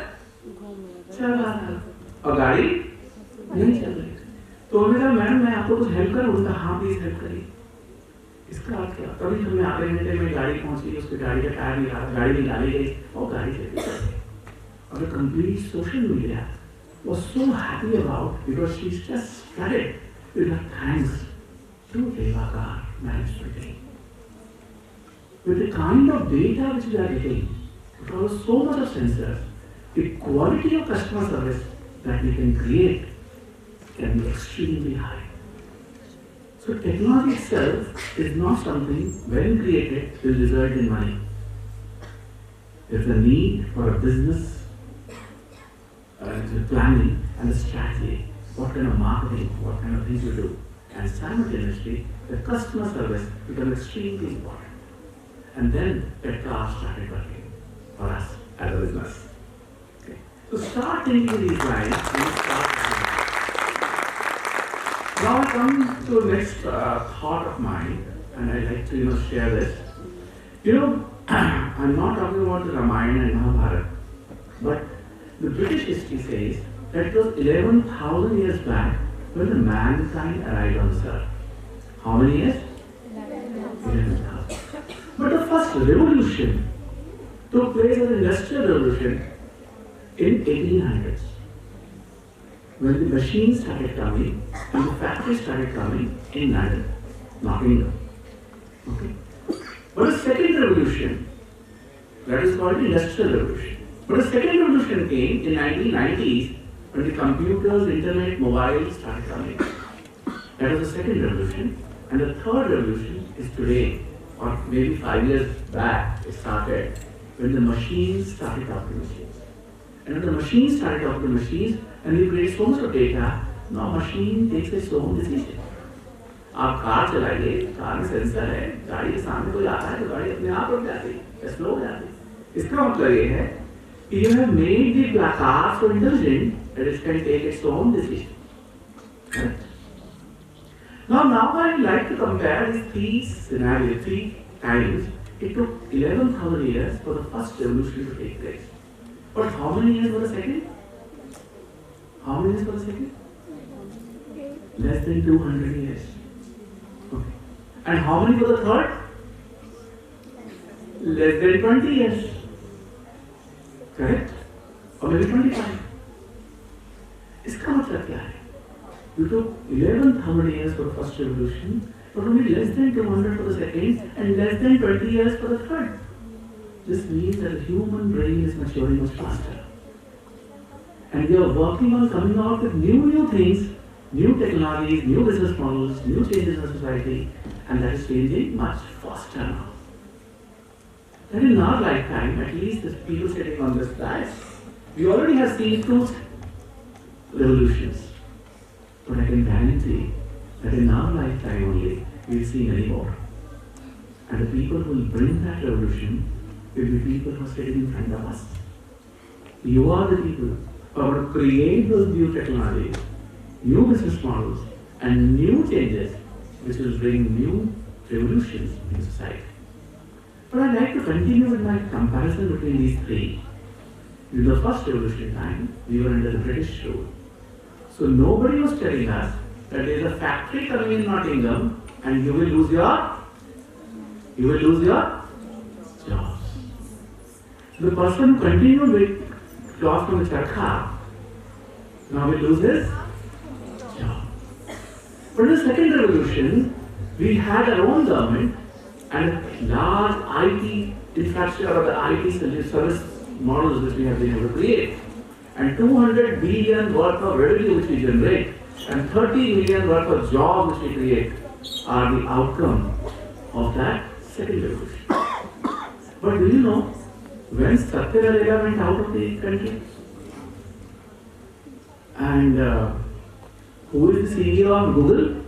चल रहा था और गाड़ी नहीं चल रही। तो उन्होंने कहा मैडम मैं आपको कुछ हेल्प करूँ? उन्होंने कहा हाँ प्लीज हेल्प करिए। इसका अर्थ क्या? तभी हमें आधे घंटे में गाड़ी पहुंची, उसकी गाड़ी का टायर निकाला, गाड़ी निकाली गई और गाड़ी चली गई। और the complete social media was so happy about, because she's just flooded with her thanks to Devakar management team. With the kind of data which we are getting, because so much of sensors, the quality of customer service that we can create can be extremely high. So technology itself is not something when created will result in money. There's a need for a business planning and a strategy, what kind of marketing, what kind of things you do, and simultaneously the customer service becomes extremely important. And then Petra started working for us as a business. Okay. So start thinking these lines and start thinking. Now I come to the next thought of mine, and I like to share this. I'm not talking about the Ramayana and Mahabharata, but the British history says that it was 11,000 years back when the mankind arrived on this earth. How many years? 11,000. But the first revolution took place as an industrial revolution in 1800s, when the machines started coming and the factories started coming in London, not England. Okay. But the second revolution, that is called the industrial revolution. But the second revolution came in 1990s when the computers, internet, mobiles started coming. That was the second revolution. And the third revolution is today, or maybe 5 years back it started, when the machines started talking to machines. And when the machines started talking to machines, and we create so much of data, now machine takes its own decision. आप car चलाइए, car में sensor है, गाड़ी के सामने कोई आता है तो गाड़ी अपने आप रुक जाती है, स्लो हो जाती है। इसका मतलब ये है you have made the car so intelligent that it can take its own decision. Right? Now I like to compare these three scenarios, 3 times. It took 11,000 years for the first revolution to take place. But how many years for the second? How many years for the second? Less than 200 years. Okay. And how many for the third? Less than 20 years. Correct? Or maybe 25. इसका मतलब क्या है? You took 11,000 years for the first revolution, but only less than 200 for the second, and less than 20 years for the third. This means that the human brain is maturing much faster. And we are working on coming out with new things, new technologies, new business models, new changes in society, and that is changing much faster now. That in our lifetime, at least the people sitting on this dais, we already have seen 2 revolutions. But I can guarantee that in our lifetime only, we will see many more. And the people who will bring that revolution will be people who are sitting in front of us. You are the people who are going to create those new technologies, new business models, and new changes which will bring new revolutions in society. But I'd like to continue with my comparison between these 3. In the first revolution time, we were under the British rule. So nobody was telling us that there is a factory coming in Nottingham and you will lose your jobs. The person who continued with cloth from the charkha now will lose his job. But in the second revolution, we had our own government and a large IT infrastructure or the IT service models which we have been able to create. And 200 billion worth of revenue which we generate and 30 million worth of jobs which we create are the outcome of that second revolution. But do you know when Satya Nadella went out of the country? And who is the CEO of Google?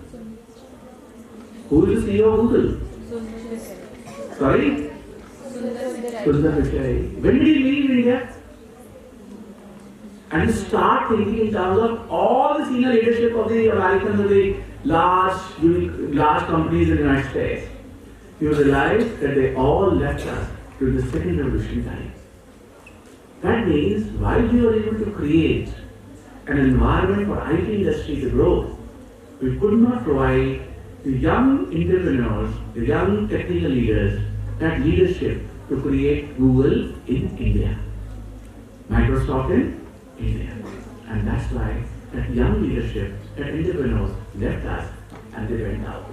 Who is the CEO of Google? Sorry? Sundar Pichai. When did he leave India? And start thinking in terms of all the senior leadership of the Americans of the large companies in the United States. You realize that they all left us to the second revolution time. That means while we were able to create an environment for IT industry to grow, we could not provide the young entrepreneurs, the young technical leaders, that leadership to create Google in India, Microsoft in India. And that's why that young leadership, that entrepreneurs left us and they went out.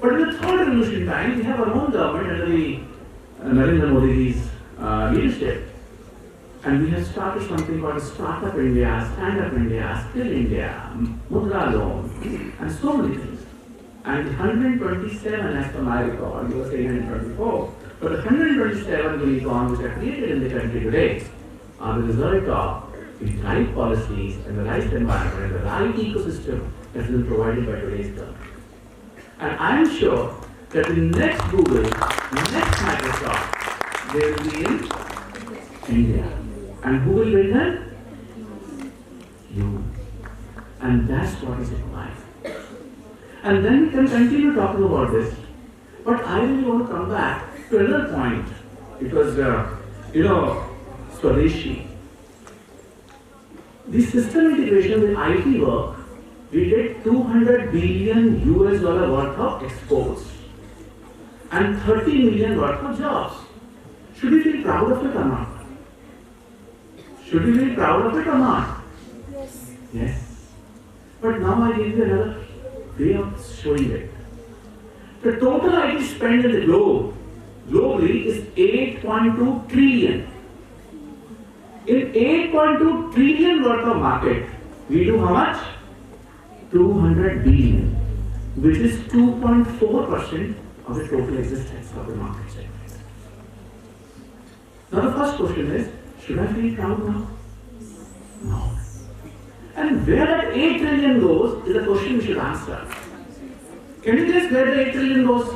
But in the third revolution time, we have our own government under the Narendra Modi's leadership. And we have started something called Startup India, Stand Up India, Skill India, Mudra Loan, and so many things. And 127, as per my record, you were saying 124, but the 127 unicorns which are created in the country today are the result of the right policies and the right environment and the right ecosystem that has been provided by today's government. And I am sure that the next Google, the next Microsoft, they will be in India. And who will win them? You. And that's what is required. And then we can continue talking about this. But I really want to come back to another point. Because, Swadeshi. The system integration with IT work, we did $200 billion US worth of exports and 30 million worth of jobs. Should we feel proud of it or not? Should we be proud of it or not?
Yes.
Yes. But now I give you another way of showing it. The total IT spend in the globe, globally, is 8.2 trillion. In 8.2 trillion worth of market, we do how much? 200 billion, which is 2.4% of the total existence of the market segment. Now the first question is, should I feel proud now? No. And where that 8 trillion goes is a question we should answer. Can you guess where the 8 trillion goes?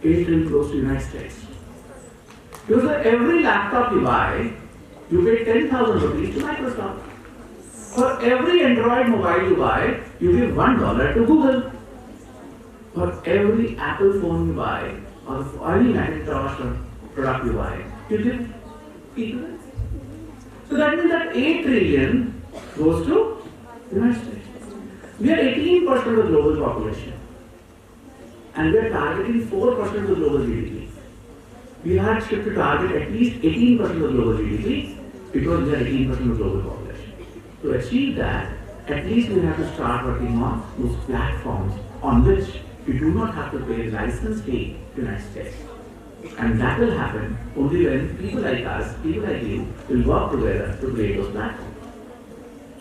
8 trillion goes to the United States. Because for every laptop you buy, you pay 10,000 rupees to Microsoft. For every Android mobile you buy, you give $1 to Google. For every Apple phone you buy, or any Macintosh product you buy, you give people. So that means that 8 trillion goes to the United States. We are 18% of the global population. And we are targeting 4% of the global GDP. We had to target at least 18% of the global GDP because we are 18% of the global population. To achieve that, at least we have to start working on those platforms on which we do not have to pay license fee to the United States. And that will happen only when people like us, people like you, will work together to create those platforms.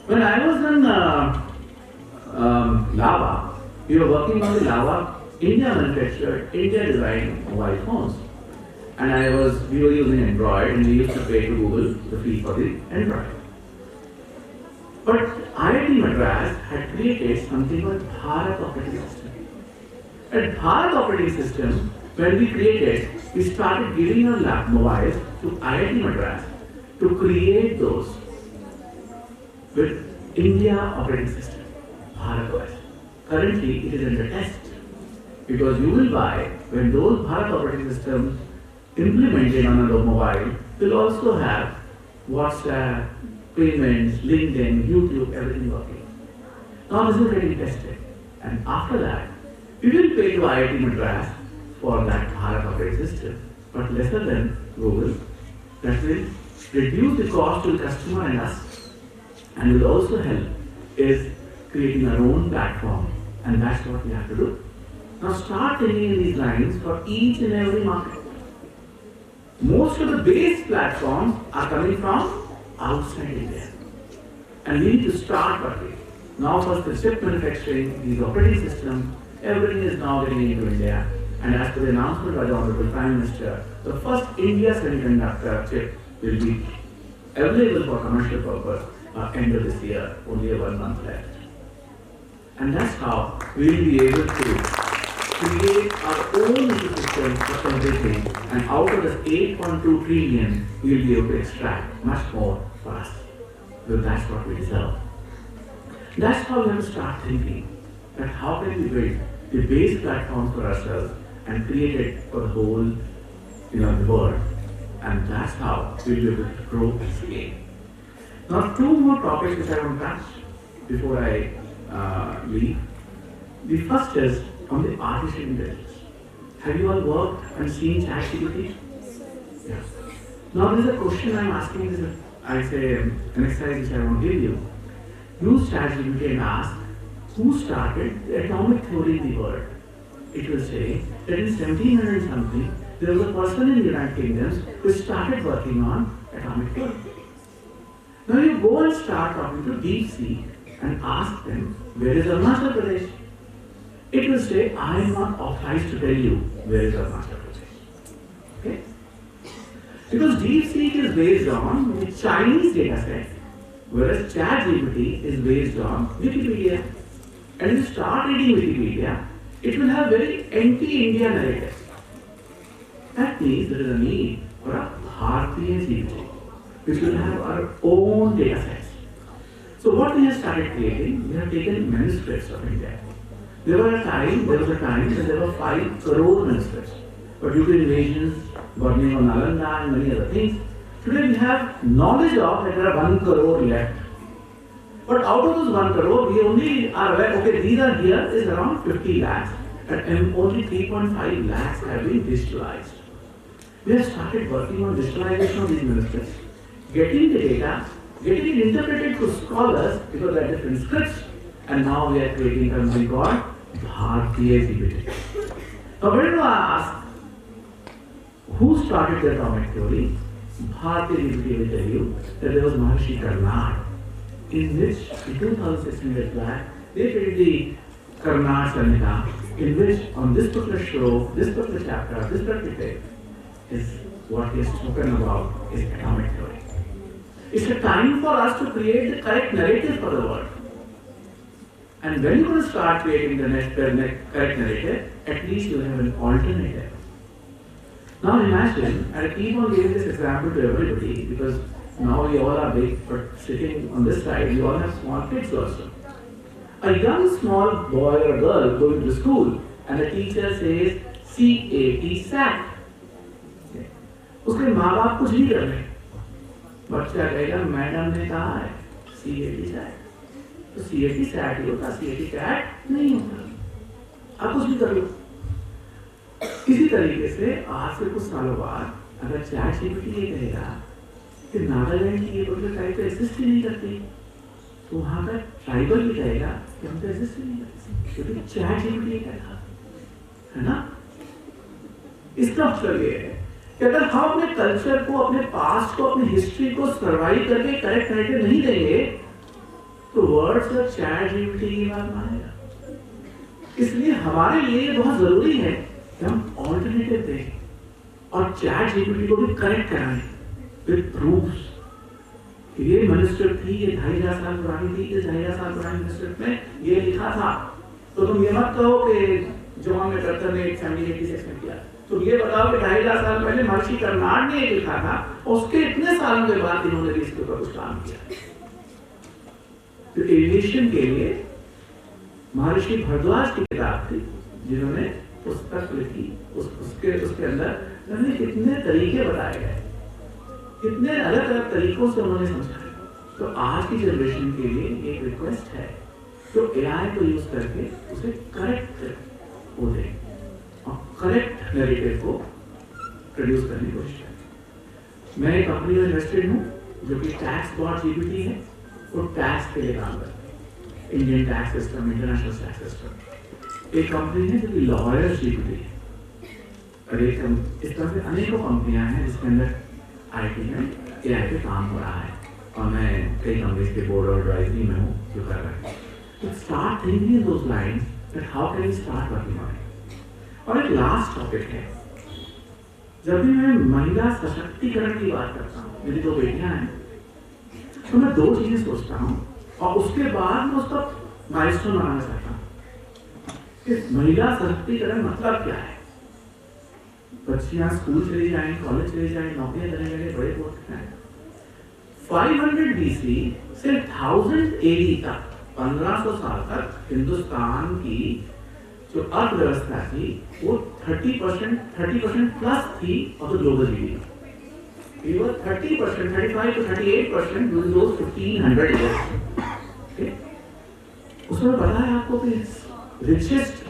When I was in Lava, we were working on the Lava India manufactured, India designed mobile phones. And we were using Android and we used to pay to Google the fee for the Android. But IIT Madras had created something called Bharat Operating System. At Bharat Operating System, when we created, we started giving our mobiles to IIT Madras to create those with India Operating System, Bharat OS. Currently, it is under test because you will buy, when those Bharat Operating Systems implemented on a mobile, will also have WhatsApp, payments, LinkedIn, YouTube, everything working. Now this is getting tested. And after that, we will pay to IIT Madras for that Bharat operating system, but lesser than Google. That will reduce the cost to the customer and us, and will also help is creating our own platform, and that's what we have to do. Now start thinking in these lines for each and every market. Most of the base platforms are coming from outside India. and we need to start working. Now first the chip manufacturing, the operating system, everything is now getting into India. And as per the announcement by the Honorable Prime Minister, the first India semiconductor chip will be available for commercial purpose end of this year, only 1 month left. And that's how we will be able to create our own ecosystem for everything, and out of this 8.2 trillion, we will be able to extract much more for us. Because that's what we deserve. That's how we have to start thinking, that how can we build the base platform for ourselves and create it for the whole, the world. And that's how we'll be able to grow and scale. Now, 2 more topics which I want to touch before I leave. The first is on the artificial intelligence. Have you all worked and seen ChatGPT? Yes. Now, there is a question I'm asking, I say an exercise which I want to give you. Use ChatGPT and ask, who started the atomic theory in the world? It will say that in 1700 something, there was a person in the United Kingdom who started working on atomic theory. Now you go and start talking to DeepSeek and ask them, where is Arunachal Pradesh? It will say, I am not authorized to tell you where is Arunachal Pradesh. Okay? Because DeepSeek is based on the Chinese data set, whereas ChatGPT is based on Wikipedia. And if you start reading Wikipedia, it will have very anti-India narrative. That means there is a need for a Bharatiya GPT, which will have our own data sets. So what we have started creating, we have taken manuscripts of India. There was a time when there were 5 crore manuscripts. But due to invasions, burning of Nalanda and many other things, today we have knowledge of that there are 1 crore left. But out of those 1 crore, we only are aware, okay, these are here is around 50 lakhs, and only 3.5 lakhs have been digitalized. We have started working on digitalization of these manuscripts, getting the data, getting it interpreted to scholars because they are different scripts, and now we are creating something called Bharatiya GPT. Now, when you ask who started the atomic theory, Bharatiya GPT will tell you that there was Maharishi Karnad, in which in 2600 back, they created the Karnad Samhita, in which on this particular show, this particular chapter, this particular text is what is spoken about is atomic theory. It's a time for us to create the correct narrative for the world. And when you're going to start creating the correct narrative, at least you have an alternative. Now imagine, I keep on giving this example to everybody because now we all are big, but sitting on this side, we all have small kids also. A young small boy or girl going to school and the teacher says CAT SAT. उसके माँ बाप कुछ नहीं कर रहे, बच्चा कहेगा madam ने कहा है CAT SAT, तो CAT SAT ही होता, CAT SAT नहीं होता, आप कुछ भी कर लो। इसी तरीके से आज से कुछ सालों बाद अगर ChatGPT ये कहेगा कि नागालैंड की ये पर्टिकुलर ट्राइब तो एग्जिस्ट ही नहीं करती, तो वहाँ का ट्राइबल भी कहेगा कि हम तो एग्जिस्ट ही नहीं करते, क्योंकि ChatGPT कहेगा, है ना? इसका मतलब ये है कि अगर हम अपने कल्चर को, अपने पास्ट को, अपनी हिस्ट्री को सर्वाइव करके करेक्ट नैरेटिव नहीं देंगे, तो वर्ड सिर्फ ChatGPT की बात मानेगा। इसलिए हमारे लिए बहुत जरूरी है कि हम ऑल्टरनेटिव दें और ChatGPT को भी करेक्ट कराएं विद प्रूफ्स। ये मैन्युस्क्रिप्ट थी, ये 2500 साल पुरानी थी, इस 2500 साल पुरानी मैन्युस्क्रिप्ट में ये लिखा था, तो तुम ये मत कहो कि जॉन मैकआर्थर ने 1786 में किया, तुम ये बताओ कि 2500 साल पहले महर्षि कर्नाड ने ये लिखा था, उसके इतने सालों के बाद इन्होंने भी इसके ऊपर कुछ काम किया। तो एविएशन के लिए महर्षि भारद्वाज की किताब थी, जिन्होंने पुस्तक लिखी, उसके अंदर कितने तरीके बताए गए, कितने अलग अलग तरीकों से उन्होंने समझाया। तो आज की जनरेशन के लिए एक रिक्वेस्ट है तो एआई को यूज करके उसे करेक्ट हो दे और करेक्ट नैरेटिव को प्रोड्यूस करने की कोशिश करें। मैं एक कंपनी में इन्वेस्टेड हूँ जो कि टैक्स बॉट जीपीटी है, वो टैक्स के लिए काम करती है, Indian tax system, international tax system. एक कंपनी है जो कि लॉयर्स जीपीटी है, और एक इस तरह से अनेकों कंपनियां हैं जिसके अंदर आईटी में एआई पे काम हो रहा है। और मैं कई कंपनीज के बोर्ड और एडवाइजरी में हूँ जो कर रहे हैं। तो start thinking those lines that how can we start working on it. और एक लास्ट टॉपिक है, जब भी मैं महिला सशक्तिकरण की बात करता हूँ, मेरी 2 बेटियां हैं, तो मैं 2 चीजें सोचता हूँ और उसके बाद मैं उसका माइलस्टोन बनाना चाहता हूँ कि महिला सशक्तिकरण मतलब क्या है। बच्चियां स्कूल चली जाएं, कॉलेज चली जाएं, नौकरियां करने लगे, बड़े पोस्ट हैं। 500 BC से 1000 AD तक, 1500 साल तक हिंदुस्तान की जो अर्थव्यवस्था थी वो 30% प्लस थी of the global GDP. We were 30%, 35 to 38% during those 1500 years. Okay? उसमें पता है आपको कि richest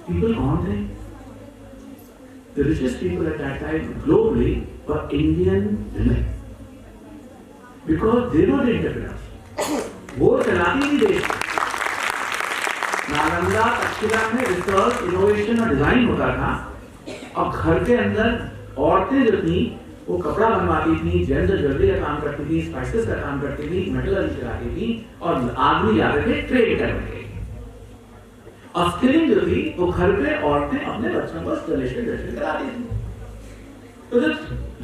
people कौन थे? The richest people at that time globally were Indian women, because they were the entrepreneurs. वो चलाती थी देश। नालंदा तक्षशिला में रिसर्च, इनोवेशन और डिजाइन होता था, और घर के अंदर औरतें जो थी वो कपड़ा बनवाती थी, जेम्स और ज्वेलरी का काम करती थी, स्पाइसेस का काम करती थी, मेटलर्जी चलाती थी, और आदमी जाते थे ट्रेड करने के लिए। और स्किलिंग जो थी वो घर पे औरतें अपने बच्चों को इंस्टॉलेशन कराती थी। तो the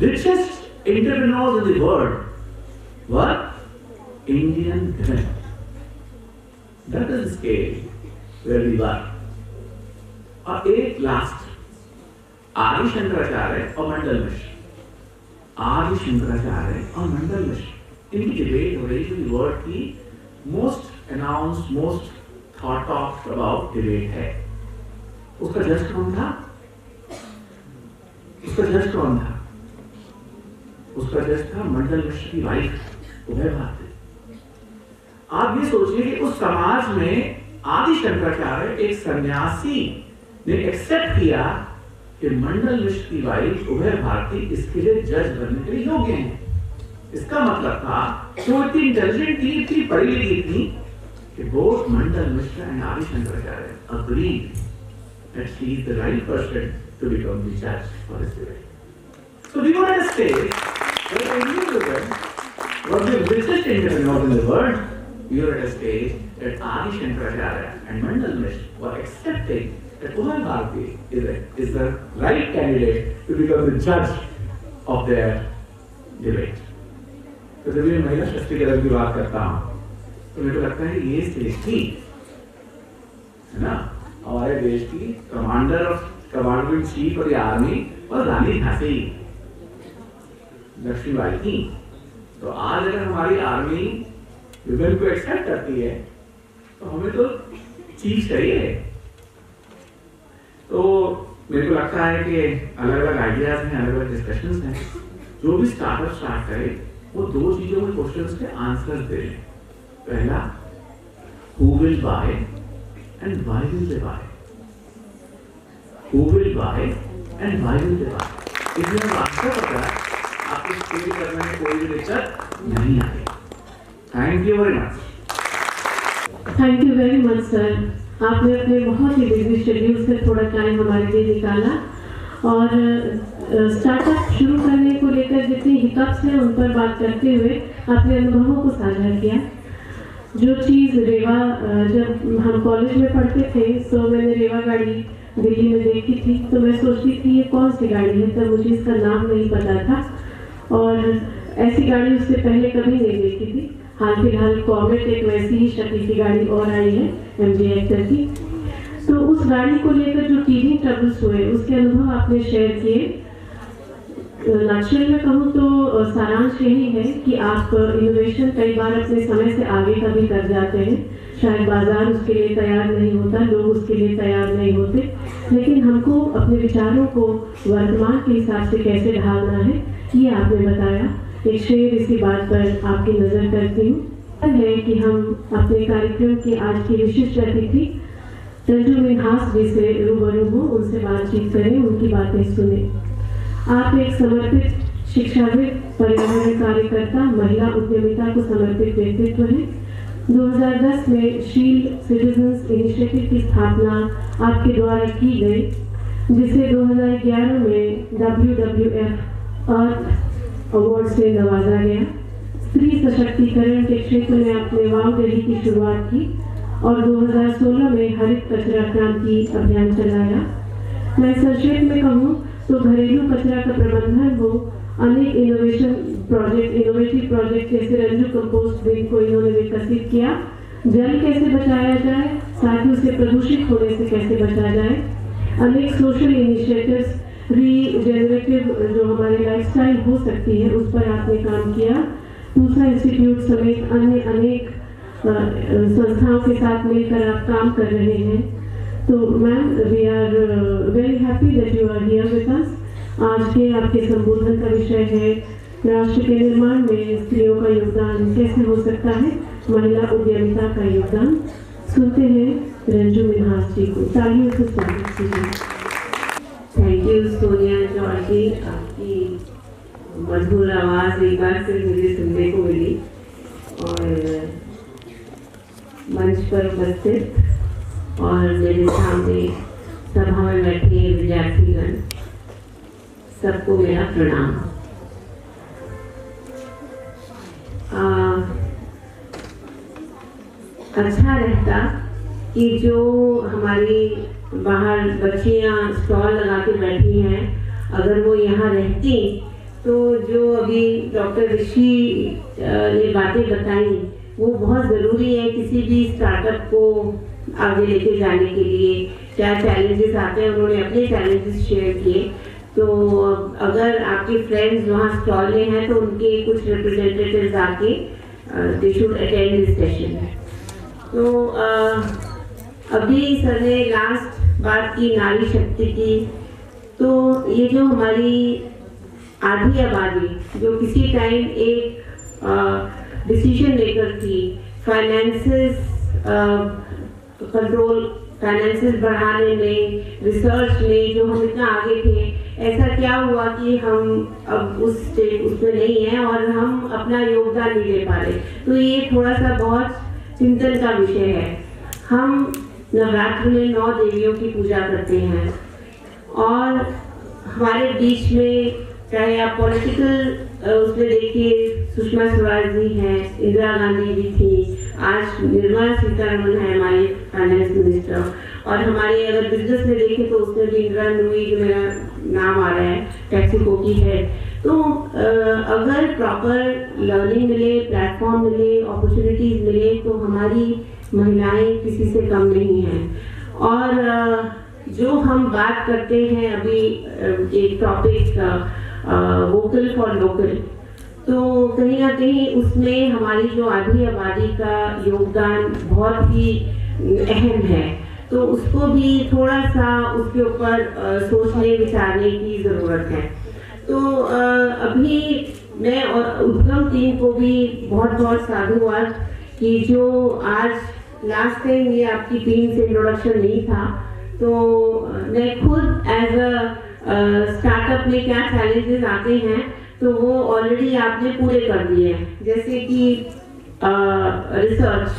richest entrepreneurs in the world were Indian women. That is the scale where we were. और एक लास्ट, आदि शंकराचार्य और मंडल मिश्र। आदि शंकराचार्य और मंडल मिश्र, इनकी डिबेट हो रही थी। वर्ल्ड की most announced, most thought of about debate है। उसका जज कौन था? उसका जज कौन था? उसका जज था मंडल मिश्र की वाइफ उदय भारती। आप ये सोचिए कि उस समाज में आदि शंकराचार्य, एक सन्यासी, ने एक्सेप्ट किया कि मंडल मिश्र की वाइफ उदय भारती इसके लिए जज बनने के लिए योग्य हैं। इसका मतलब था कि वो इतनी इंटेलिजेंट थी, इतनी पढ़ी लिखी थी कि बोथ मंडल मिश्र एंड आदि Shankaracharya agreed that she is the right person to become the judge for this debate. So we were at a stage where Indian women were the richest entrepreneurs in the world. We were at a stage that Adi Shankaracharya and Mandal Mishra were accepting that Uday Bharati is the right candidate to become the judge of their debate. तो जब मैं महिला सशक्तिकरण की बात करता हूँ तो मेरे को लगता है ये स्टेज थी, है ना, हमारे देश की commander in chief of the army और रानी झांसी लक्ष्मीबाई थी। तो आज अगर हमारी आर्मी विमेन को एक्सेप्ट करती है तो हमें तो चीफ चाहिए। तो मेरे को लगता है कि अलग अलग आइडियाज हैं, अलग अलग डिस्कशंस हैं। जो भी स्टार्टअप स्टार्ट करे वो 2 चीजों में क्वेश्चंस के आंसर दे। पहला, who will buy and why will they buy? Who will buy and why will they buy? इसमें आंसर पता है आपको स्केल करने में कोई भी दिक्कत नहीं आएगी। Thank you very much.
Thank you very much sir. आपने अपने बहुत ही बिजी शेड्यूल से थोड़ा टाइम हमारे लिए निकाला और स्टार्टअप शुरू करने को लेकर जितनी हिकअप्स हैं उन पर बात करते हुए अपने अनुभवों को साझा किया। जो चीज़ रेवा, जब हम कॉलेज में पढ़ते थे तो मैंने रेवा गाड़ी दिल्ली में देखी थी, तो मैं सोचती थी ये कौन सी गाड़ी है, तब मुझे इसका नाम नहीं पता था और ऐसी गाड़ी उससे पहले कभी नहीं देखी थी। हाल फिलहाल कॉर्बेट एक वैसी ही शक्ल की गाड़ी और आई है MG एक्टर की। तो उस गाड़ी को लेकर जो टीजिंग ट्रबल्स हुए उसके अनुभव आपने शेयर किए। नक्शल में कहूँ तो सारांश यही है कि आप इनोवेशन कई बार अपने समय से आगे का भी कर जाते हैं। शायद बाजार उसके लिए तैयार नहीं होता, लोग उसके लिए तैयार नहीं होते, लेकिन हमको अपने विचारों को वर्तमान के हिसाब से कैसे ढालना है ये आपने बताया। एक शेर इसी बात पर आपकी नज़र करती हूँ है कि हम अपने कार्यक्रम की आज की विशिष्ट अतिथि तंजू मिन्हास जी से रूबरू हो, उनसे बातचीत करें, उनकी बातें सुने। आप एक समर्पित शिक्षाविद, पर्यावरण कार्यकर्ता, महिला उद्यमिता को समर्पित व्यक्तित्व हैं। 2010 में शील्ड सिटीजन्स इनिशिएटिव की स्थापना आपके द्वारा की गई, जिसे 2011 में WWF अर्थ अवार्ड से नवाजा गया। स्त्री सशक्तिकरण के क्षेत्र में आपने वाव दिल्ली की शुरुआत की और 2016 में हरित कचरा क्रांति अभियान चलाया। मैं संक्षेप में कहूँ तो घरेलू कचरा का प्रबंधन हो, अनेक इनोवेटिव प्रोजेक्ट जैसे रंजू कंपोस्ट बिन को इन्होंने विकसित किया। जल कैसे बचाया जाए, साथ ही उसे प्रदूषित होने से कैसे बचा जाए। अनेक सोशल इनिशिएटिव्स, रीजेनरेटिव जो हमारी लाइफस्टाइल हो सकती है उस पर आपने काम किया। पूसा इंस्टीट्यूट समेत अन्य अनेक संस्थाओं के साथ मिलकर आप काम कर रहे हैं। तो ma'am, we are very happy that you are here with us. आज के आपके संबोधन का विषय है राष्ट्र के निर्माण में स्त्रियों का योगदान कैसे हो सकता है, महिला उद्यमिता का योगदान। सुनते हैं रंजू मिन्हास जी को। तालियों से स्वागत कीजिए।
थैंक यू सोनिया जॉर्जी, आपकी मधुर आवाज़ एक बार फिर मुझे सुनने को मिली और मंच पर उपस्थित और मेरे सामने सभा में बैठे विद्यार्थीगण, सबको मेरा प्रणाम। अच्छा रहता कि जो हमारी बाहर बच्चियां स्टॉल लगा के बैठी हैं, अगर वो यहाँ रहती तो जो अभी डॉक्टर ऋषि ने बातें बताई वो बहुत ज़रूरी है किसी भी स्टार्टअप को आगे लेके जाने के लिए। क्या चैलेंजेस आते हैं, उन्होंने अपने चैलेंजेस शेयर किए। तो अगर आपके फ्रेंड्स वहाँ स्टॉल में हैं तो उनके कुछ रिप्रेजेंटेटिव्स आके they should attend this session. तो अभी सर ने लास्ट बात की नारी शक्ति की, तो ये जो हमारी आधी आबादी जो किसी टाइम एक डिसीजन मेकर थी, फाइनेंसेस कंट्रोल, फाइनेंसेस बढ़ाने में, रिसर्च में जो हम इतना आगे थे, ऐसा क्या हुआ कि हम अब उसमें नहीं हैं और हम अपना योगदान नहीं दे पा रहे। तो ये थोड़ा सा बहुत चिंतन का विषय है। हम नवरात्र में 9 देवियों की पूजा करते हैं और हमारे बीच में चाहे आप पॉलिटिकल उसमें देखिए, सुषमा स्वराज जी हैं, इंदिरा गांधी जी थी, आज निर्मला सीतारमण है हमारी फाइनेंस मिनिस्टर, और हमारे अगर बिजनेस में देखें तो उसमें भी इंदिरा नूई जो मेरा नाम आ रहा है, टैक्सीको की हेड। तो अगर प्रॉपर लर्निंग मिले, प्लेटफॉर्म मिले, अपॉर्चुनिटीज मिले तो हमारी महिलाएं किसी से कम नहीं हैं। और जो हम बात करते हैं अभी एक टॉपिक वोकल फॉर लोकल, तो कहीं ना कहीं उसमें हमारी जो आधी आबादी का योगदान बहुत ही अहम है। तो उसको भी थोड़ा सा उसके ऊपर सोचने विचारने की ज़रूरत है। तो अभी मैं और उद्गम टीम को भी बहुत बहुत साधुवाद कि जो आज लास्ट टाइम ये आपकी टीम से इंट्रोडक्शन नहीं था, तो मैं खुद एज अ स्टार्टअप में क्या चैलेंजेस आते हैं तो वो ऑलरेडी आपने पूरे कर दिए हैं। जैसे कि रिसर्च,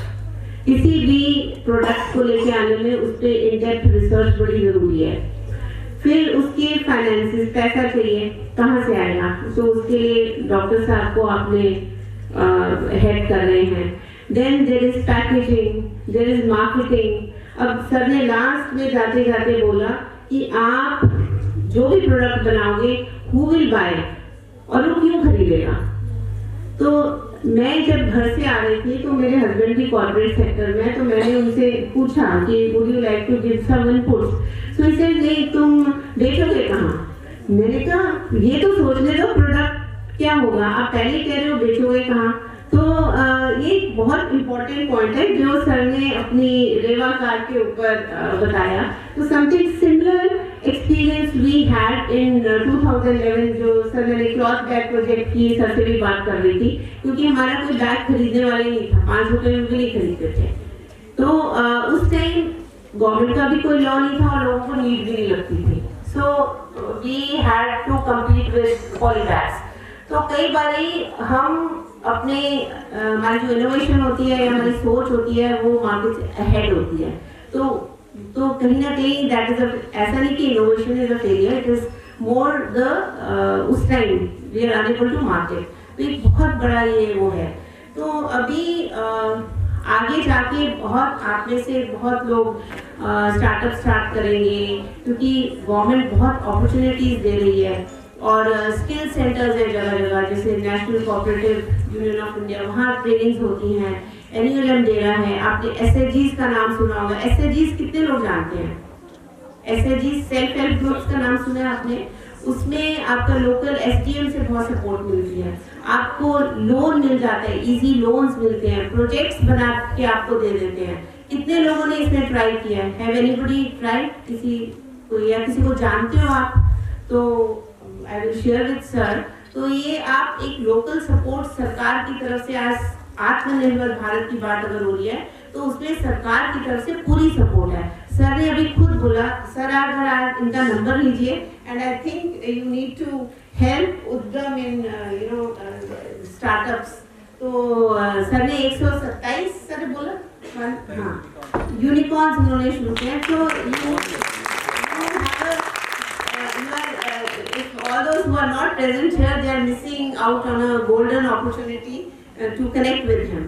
किसी भी प्रोडक्ट को लेके आने में उस पर इन-डेप्थ रिसर्च बड़ी ज़रूरी है। फिर उसके फाइनेंसेस, पैसा चाहिए, कहाँ से आएगा, तो उसके लिए डॉक्टर साहब को आपने हेड कर रहे हैं। Then there is packaging, there is marketing. अब सर ने लास्ट में जाते जाते बोला कि आप जो भी प्रोडक्ट बनाओगे, हु विल बाय, और वो क्यों खरीदेगा। तो मैं जब घर से आ रही थी तो मेरे हस्बैंड भी कॉर्पोरेट सेक्टर में है, तो मैंने उनसे पूछा कि would you like to give some inputs. So इसे नहीं, तुम बेचोगे कहाँ। मैंने कहा ये तो सोचने दो प्रोडक्ट क्या होगा, आप पहले कह रहे हो बेचोगे कहाँ। तो ये बहुत इम्पोर्टेंट पॉइंट है जो सर ने अपनी रेवा कार के ऊपर बताया। तो something similar experience we had in 2011, जो सर ने क्लॉथ बैग प्रोजेक्ट की सर से भी बात कर रही थी, क्योंकि हमारा कोई बैग खरीदने वाले नहीं था, 5 रुपए में भी नहीं खरीदते थे। तो उस टाइम गवर्नमेंट का भी कोई लॉ नहीं था और लोगों को नीड भी नहीं लगती थी। So we had to compete with polybags. तो कई बार हम अपने हमारी जो इनोवेशन होती है या हमारी सोच होती है वो मार्केट से अहेड होती है। तो कहीं ना कहीं दैट इज ऐसा नहीं कि innovation is a failure, it is more the उस time we are unable to market. तो एक बहुत बड़ा ये वो है। तो अभी आगे जाके बहुत आप में से बहुत लोग स्टार्टअप स्टार्ट करेंगे, क्योंकि गवर्नमेंट बहुत अपॉर्चुनिटीज दे रही है और स्किल सेंटर्स है जगह जगह, जैसे national cooperative union of India, वहाँ ट्रेनिंग्स होती हैं, एनयूएलएम दे रहा है। आपने एसएचजीज का नाम सुना होगा। एसएचजीज कितने लोग जानते हैं? एसएचजी सेल्फ हेल्प ग्रुप्स का नाम सुना है आपने? उसमें आपका लोकल एसडीएम से बहुत सपोर्ट मिलती है, आपको लोन मिल जाता है, इजी लोन्स मिलते हैं, प्रोजेक्ट्स बना के आपको दे देते हैं। कितने लोगों ने इसमें ट्राई किया है? Have anybody tried? किसी को या किसी को जानते हो आप? तो I will share with sir. तो ये आप एक लोकल सपोर्ट सरकार की तरफ से, आज आत्मनिर्भर भारत की बात अगर हो रही है तो उसमें सरकार की तरफ से पूरी सपोर्ट है। सर ने अभी खुद बोला, सर अगर आप इनका नंबर लीजिए, and I think you need to help उद्यम इन स्टार्टअप्स। तो सर ने 127 सर बोला, हाँ, यूनिकॉर्न्स उन्होंने शुरू किया। तो all those who are not present here, they are missing out on a golden opportunity to connect with him.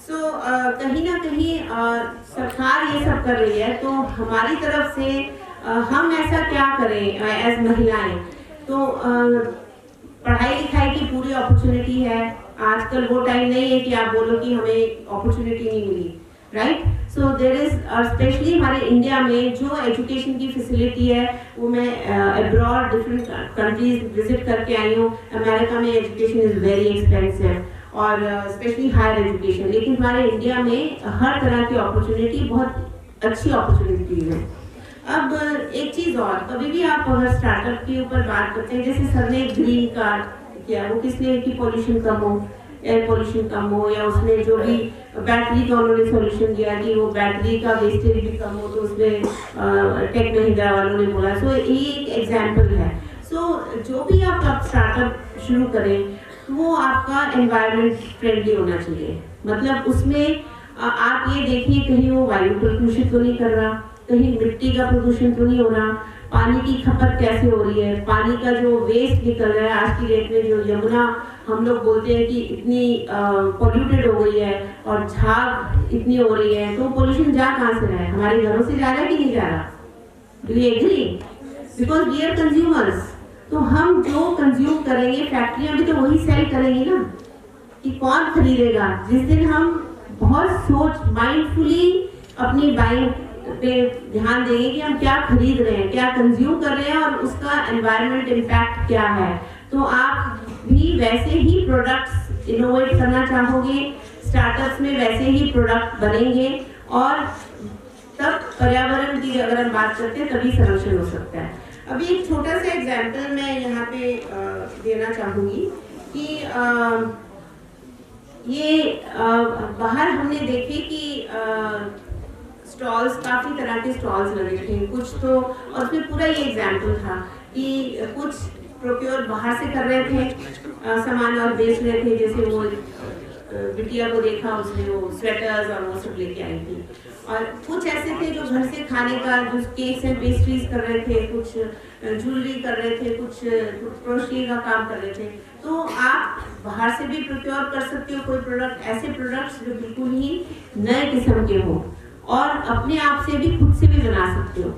So कहीं ना कहीं सरकार ये सब कर रही है, तो हमारी तरफ से हम ऐसा क्या करें एज महिलाएं? तो पढ़ाई लिखाई की पूरी अपॉर्चुनिटी है। आजकल वो टाइम नहीं है कि आप बोलो कि हमें अपॉर्चुनिटी नहीं मिली, right? So there is, specially हमारे इंडिया में जो एजुकेशन की फैसिलिटी है, वो मैं अब्रॉड डिफरेंट कंट्रीज विजिट करके आई हूँ। अमेरिका में एजुकेशन इज़ वेरी एक्सपेंसिव और स्पेशली हायर एजुकेशन, लेकिन हमारे इंडिया में हर तरह की अपॉर्चुनिटी, बहुत अच्छी अपॉर्चुनिटीज है। अब एक चीज़ और, कभी भी आप अगर स्टार्टअप के ऊपर बात करते हैं, जैसे सर ने ग्रीन कार्ड किया, वो किस लिए? कि पोल्यूशन कम हो, एयर पोल्यूशन कम हो, या उसमें जो भी बैटरी का उन्होंने सोल्यूशन दिया कि वो बैटरी का वेस्टेज भी कम हो, तो उसमें टेक महिंद्रा वालों ने बोला। सो ये एक एग्जाम्पल है। सो जो भी आप स्टार्टअप शुरू करें, वो आपका एनवायरनमेंट फ्रेंडली होना चाहिए। मतलब उसमें आप ये देखिए कहीं वो वायु प्रदूषित तो नहीं कर रहा, कहीं मिट्टी का प्रदूषण तो नहीं हो रहा, पानी की खपत कैसे हो रही है, पानी का जो वेस्ट निकल रहा है। आज की डेट में जो यमुना हम लोग बोलते हैं कि इतनी पॉल्यूटेड हो गई है और झाग इतनी हो रही है, तो पोल्यूशन जा कहाँ से रहा है? हमारे घरों से जा रहा है कि नहीं जा रहा? Do you agree? Because we are consumers. तो हम जो कंज्यूम करेंगे, फैक्ट्रियां भी तो वही सेल करेंगी ना, कि कौन खरीदेगा। जिस दिन हम बहुत सोच माइंडफुली अपनी बाइंग पे ध्यान देंगे कि हम क्या खरीद रहे हैं, क्या कंज्यूम कर रहे हैं और उसका एनवायरनमेंट इम्पैक्ट क्या है, तो आप भी वैसे ही प्रोडक्ट्स इनोवेट करना चाहोगे, स्टार्टअप्स में वैसे ही प्रोडक्ट बनेंगे, और तब पर्यावरण की अगर हम बात करते हैं तभी संरक्षण हो सकता है। अभी एक छोटा सा एग्जाम्पल मैं यहाँ पे देना चाहूँगी कि ये बाहर हमने देखे कि स्टॉल्स, काफ़ी तरह के स्टॉल्स लगे थे, कुछ तो, और उसमें पूरा ये एग्जाम्पल था कि कुछ प्रोक्योर बाहर से कर रहे थे सामान और बेच रहे थे। जैसे वो बिटिया को देखा, उसने वो स्वेटर्स और वो सब लेके आई थी, और कुछ ऐसे थे जो घर से खाने का, जो केक्स एंड पेस्ट्रीज कर रहे थे, कुछ ज्वेलरी कर रहे थे, कुछ क्रोशरी का काम कर रहे थे। तो आप बाहर से भी प्रोक्योर कर सकते हो कोई प्रोडक्ट, ऐसे प्रोडक्ट्स जो बिल्कुल ही नए किस्म के हो, और अपने आप से भी, खुद से भी बना सकते हो।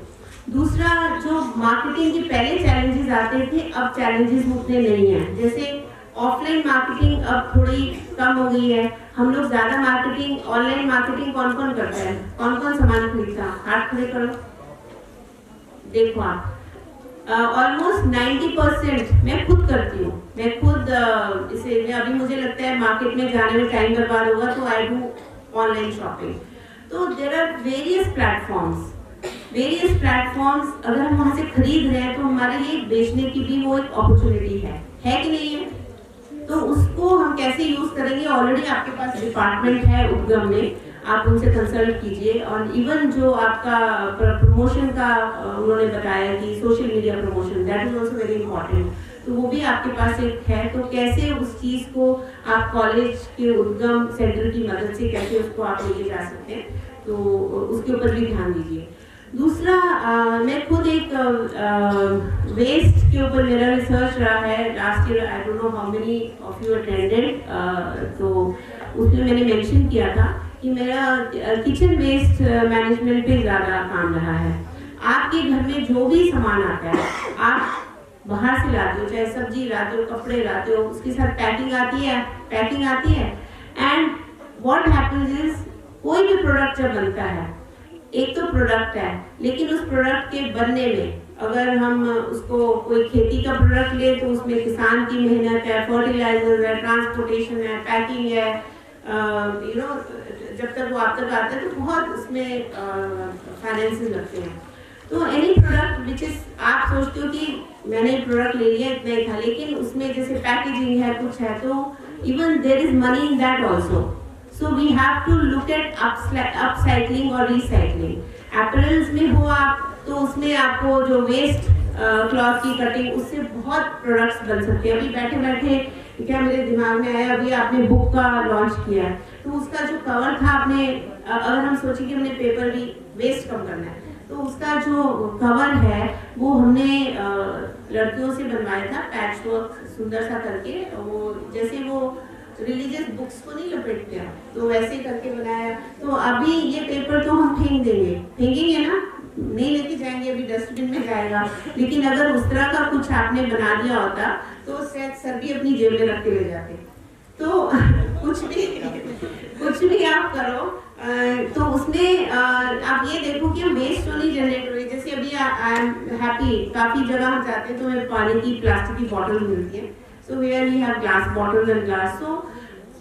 दूसरा, जो मार्केटिंग के पहले चैलेंजेस आते थे, अब चैलेंजेस उतने नहीं हैं। जैसे ऑफलाइन मार्केटिंग अब थोड़ी कम हो गई है, हम लोग ज़्यादा मार्केटिंग, ऑनलाइन मार्केटिंग कौन कौन करता है, कौन कौन सामान खरीदता है? हाथ खड़े करो, देखो आप, ऑलमोस्ट 90% मैं खुद करती हूँ। मैं खुद इसे, अभी मुझे लगता है मार्केट में जाने में टाइम बर्बाद होगा, तो आई डू ऑनलाइन शॉपिंग। तो देयर आर वेरियस प्लेटफॉर्म्स, अगर हम वहाँ से खरीद रहे हैं तो हमारे लिए बेचने की भी वो एक अपॉर्चुनिटी है कि नहीं है? तो उसको हम कैसे यूज करेंगे? ऑलरेडी आपके पास डिपार्टमेंट है उद्गम में, आप उनसे कंसल्ट कीजिए। और इवन जो आपका प्रमोशन का उन्होंने बताया कि social media promotion, that is also very important, तो वो भी आपके पास एक है। तो कैसे उस चीज़ को आप कॉलेज के उद्गम सेंटर की मदद से कैसे उसको आप लेके जा सकते हैं, तो उसके ऊपर भी ध्यान दीजिए। दूसरा मैं खुद एक वेस्ट के ऊपर मेरा रिसर्च रहा है last year, I don't know how many of you attended, तो उसमें मैंने मेंशन किया था कि मेरा किचन वेस्ट मैनेजमेंट पे ज़्यादा काम रहा है। आपके घर में जो भी सामान आता है, आप बाहर से लाते हो, चाहे सब्जी लाते हो, कपड़े लाते हो, उसके साथ पैकिंग आती है एंड व्हाट हैपेंस इज कोई भी प्रोडक्ट जब बनता है, एक तो प्रोडक्ट है, लेकिन उस प्रोडक्ट के बनने में अगर हम उसको कोई खेती का प्रोडक्ट ले तो उसमें किसान की मेहनत है, फर्टिलाइजर है, ट्रांसपोर्टेशन है, पैकिंग है, यू नो जब तक वो आप तक आता है तो बहुत उसमें फाइनेंसेस लगते हैं। तो एनी प्रोडक्ट विच इज, आप सोचते हो कि मैंने प्रोडक्ट ले लिया इतना ही था, लेकिन उसमें जैसे पैकेजिंग है, कुछ है, तो even there is money in that also. So we have to look at upcycling और रिसाइक्लिंग। एपरल्स में हो आप तो उसमें आपको जो वेस्ट क्लॉथ की कटिंग, उससे बहुत प्रोडक्ट्स बन सकते हैं। अभी बैठे बैठे क्या मेरे दिमाग में आया, अभी आपने बुक का लॉन्च किया है, तो उसका जो कवर था, आपने अगर हम सोचें कि हमने पेपर भी वेस्ट कम करना है, तो उसका जो कवर है वो हमने लड़कियों से बनवाया था, पैच वर्क सुंदर सा करके, वो जैसे वो रिलीजियस बुक्स को नहीं लपेटते हैं तो वैसे करके बनाया। तो अभी ये पेपर तो हम फेंकेंगे ना, नहीं लेके जाएंगे, अभी डस्टबिन में जाएगा, लेकिन अगर उस तरह का कुछ आपने बना दिया होता तो शायद सर भी अपनी जेब में रख के ले जाते। तो कुछ भी आप करो, तो उसमें आप ये देखो कि वेस्ट तो नहीं जनरेट हो रही। जैसे अभी आई एम हैप्पी, काफ़ी जगह हम जाते हैं तो हमें पानी की प्लास्टिक की बॉटल मिलती है, so where we have glass bottle and glass. So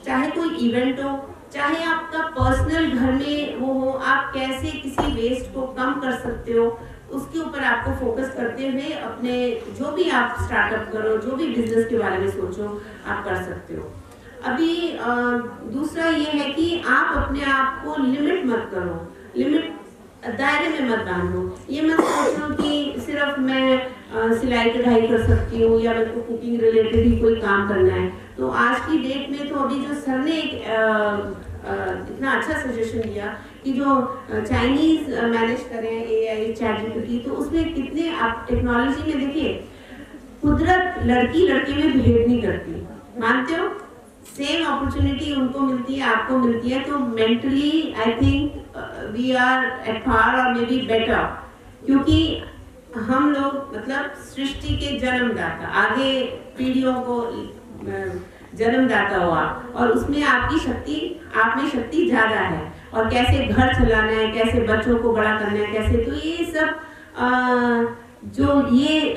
चाहे कोई इवेंट हो, चाहे आपका पर्सनल घर में वो हो, आप कैसे किसी वेस्ट को कम कर सकते हो, उसके ऊपर आपको फोकस करते हुए अपने जो भी आप स्टार्टअप करो, जो भी बिजनेस के बारे में सोचो, आप कर सकते हो। अभी दूसरा ये है कि आप अपने आप को लिमिट मत करो, लिमिट दायरे में मत बांधो। ये मत सोचो कि सिर्फ मैं सिलाई कढ़ाई कर सकती हूँ या मेरे को कुकिंग रिलेटेड ही कोई काम करना है। तो आज की डेट में तो अभी जो सर ने एक इतना अच्छा सजेशन दिया कि जो चाइनीज मैनेज करें AI ChatGPT, तो उसमें कितने आप टेक्नोलॉजी में देखिए, कुदरत लड़की लड़के में भेद नहीं करती, मानते हो? सेम अपॉर्चुनिटी उनको मिलती है, आपको मिलती है। तो mentally I think we are at par और मे बी बेटर, क्योंकि हम लोग मतलब सृष्टि के जन्मदाता, आगे पीढ़ियों को जन्मदाता हो आप, और उसमें आपकी शक्ति, आप में शक्ति ज्यादा है, और कैसे घर चलाना है, कैसे बच्चों को बड़ा करना है, कैसे, तो ये सब जो ये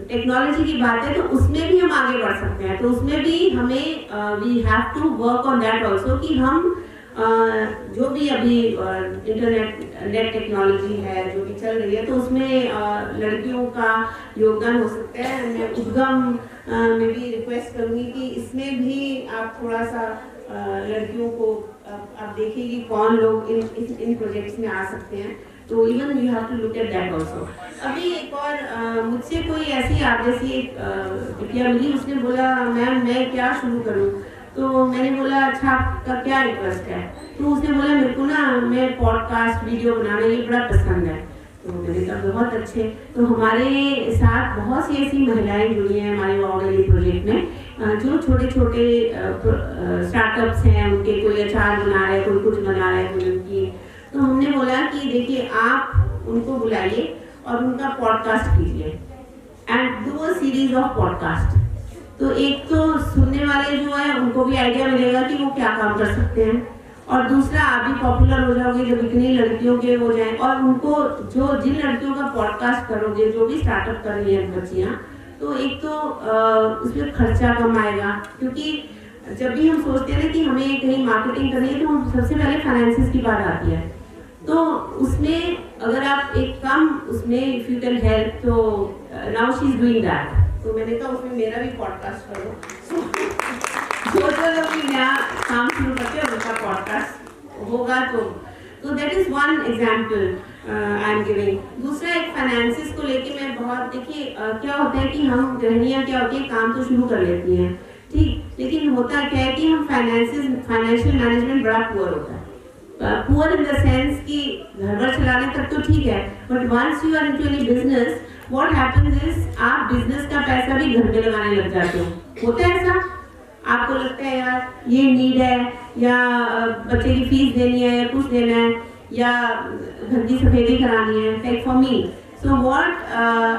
टेक्नोलॉजी की बात है, तो उसमें भी हम आगे बढ़ सकते हैं। तो उसमें भी हमें we have to work on that also, कि हम जो भी अभी नेट टेक्नोलॉजी है जो भी चल रही है, तो उसमें लड़कियों का योगदान हो सकता है। मैं उद्गम में भी रिक्वेस्ट करूँगी कि इसमें भी आप थोड़ा सा लड़कियों को आप देखिए कि कौन लोग इन प्रोजेक्ट्स में आ सकते हैं। तो even you have to look at that also. अभी एक और मुझसे कोई ऐसी आप जैसी एक बिटिया मिली, उसने बोला मैम मैं क्या शुरू करूँ, तो मैंने बोला अच्छा आपका क्या रिक्वेस्ट है, तो उसने बोला मेरे को ना मैं पॉडकास्ट वीडियो बनाना ये बड़ा पसंद है। तो मैंने कहा बहुत अच्छे। तो हमारे साथ बहुत सी ऐसी महिलाएं जुड़ी हैं हमारे वाओडेली प्रोजेक्ट में, जो छोटे छोटे स्टार्टअप्स हैं, उनके कोई अचार बना रहे, कोई कुछ बना रहे, कोई उनकी। तो हमने बोला कि देखिए आप उनको बुलाइए और उनका पॉडकास्ट कीजिए and do a series of podcast. तो एक तो सुनने वाले जो है उनको भी आइडिया मिलेगा कि वो क्या काम कर सकते हैं, और दूसरा आप भी पॉपुलर हो जाओगे जब इतनी लड़कियों के हो जाए, और उनको जो जिन लड़कियों का पॉडकास्ट करोगे, जो भी स्टार्टअप कर रही हैं बच्चियाँ, तो एक तो उसमें खर्चा कम आएगा, क्योंकि जब भी हम सोचते हैं ना कि हमें कहीं मार्केटिंग करनी है, तो हम सबसे पहले फाइनेंसिस की बात आती है। तो उसमें अगर आप एक कम उसमें इफ यू कैन हेल्प, तो now she is doing that. तो मैंने कहा उसमें मेरा भी पॉडकास्ट करो, जो लोग भी नया काम शुरू करते हैं उनका पॉडकास्ट होगा। तो that is one example I am giving. दूसरा एक फाइनेंसिस को लेके मैं बहुत, देखिए क्या होता है कि हम गृहिणियाँ क्या होती है, काम तो शुरू कर लेती हैं ठीक, लेकिन होता क्या है कि हम फाइनेंशियल मैनेजमेंट बड़ा पुअर होता है। पुअर इन द सेंस कि घर वर चलाने तक तो ठीक है, but once you are into any business, what happens is आप बिजनेस का पैसा भी घर पे लगाने लग जाते हो। होता है ऐसा? आपको लगता है यार ये नीड है, या बच्चे की फीस देनी है, या कुछ देना है, या घर की सफेदी करानी है, like for me. So what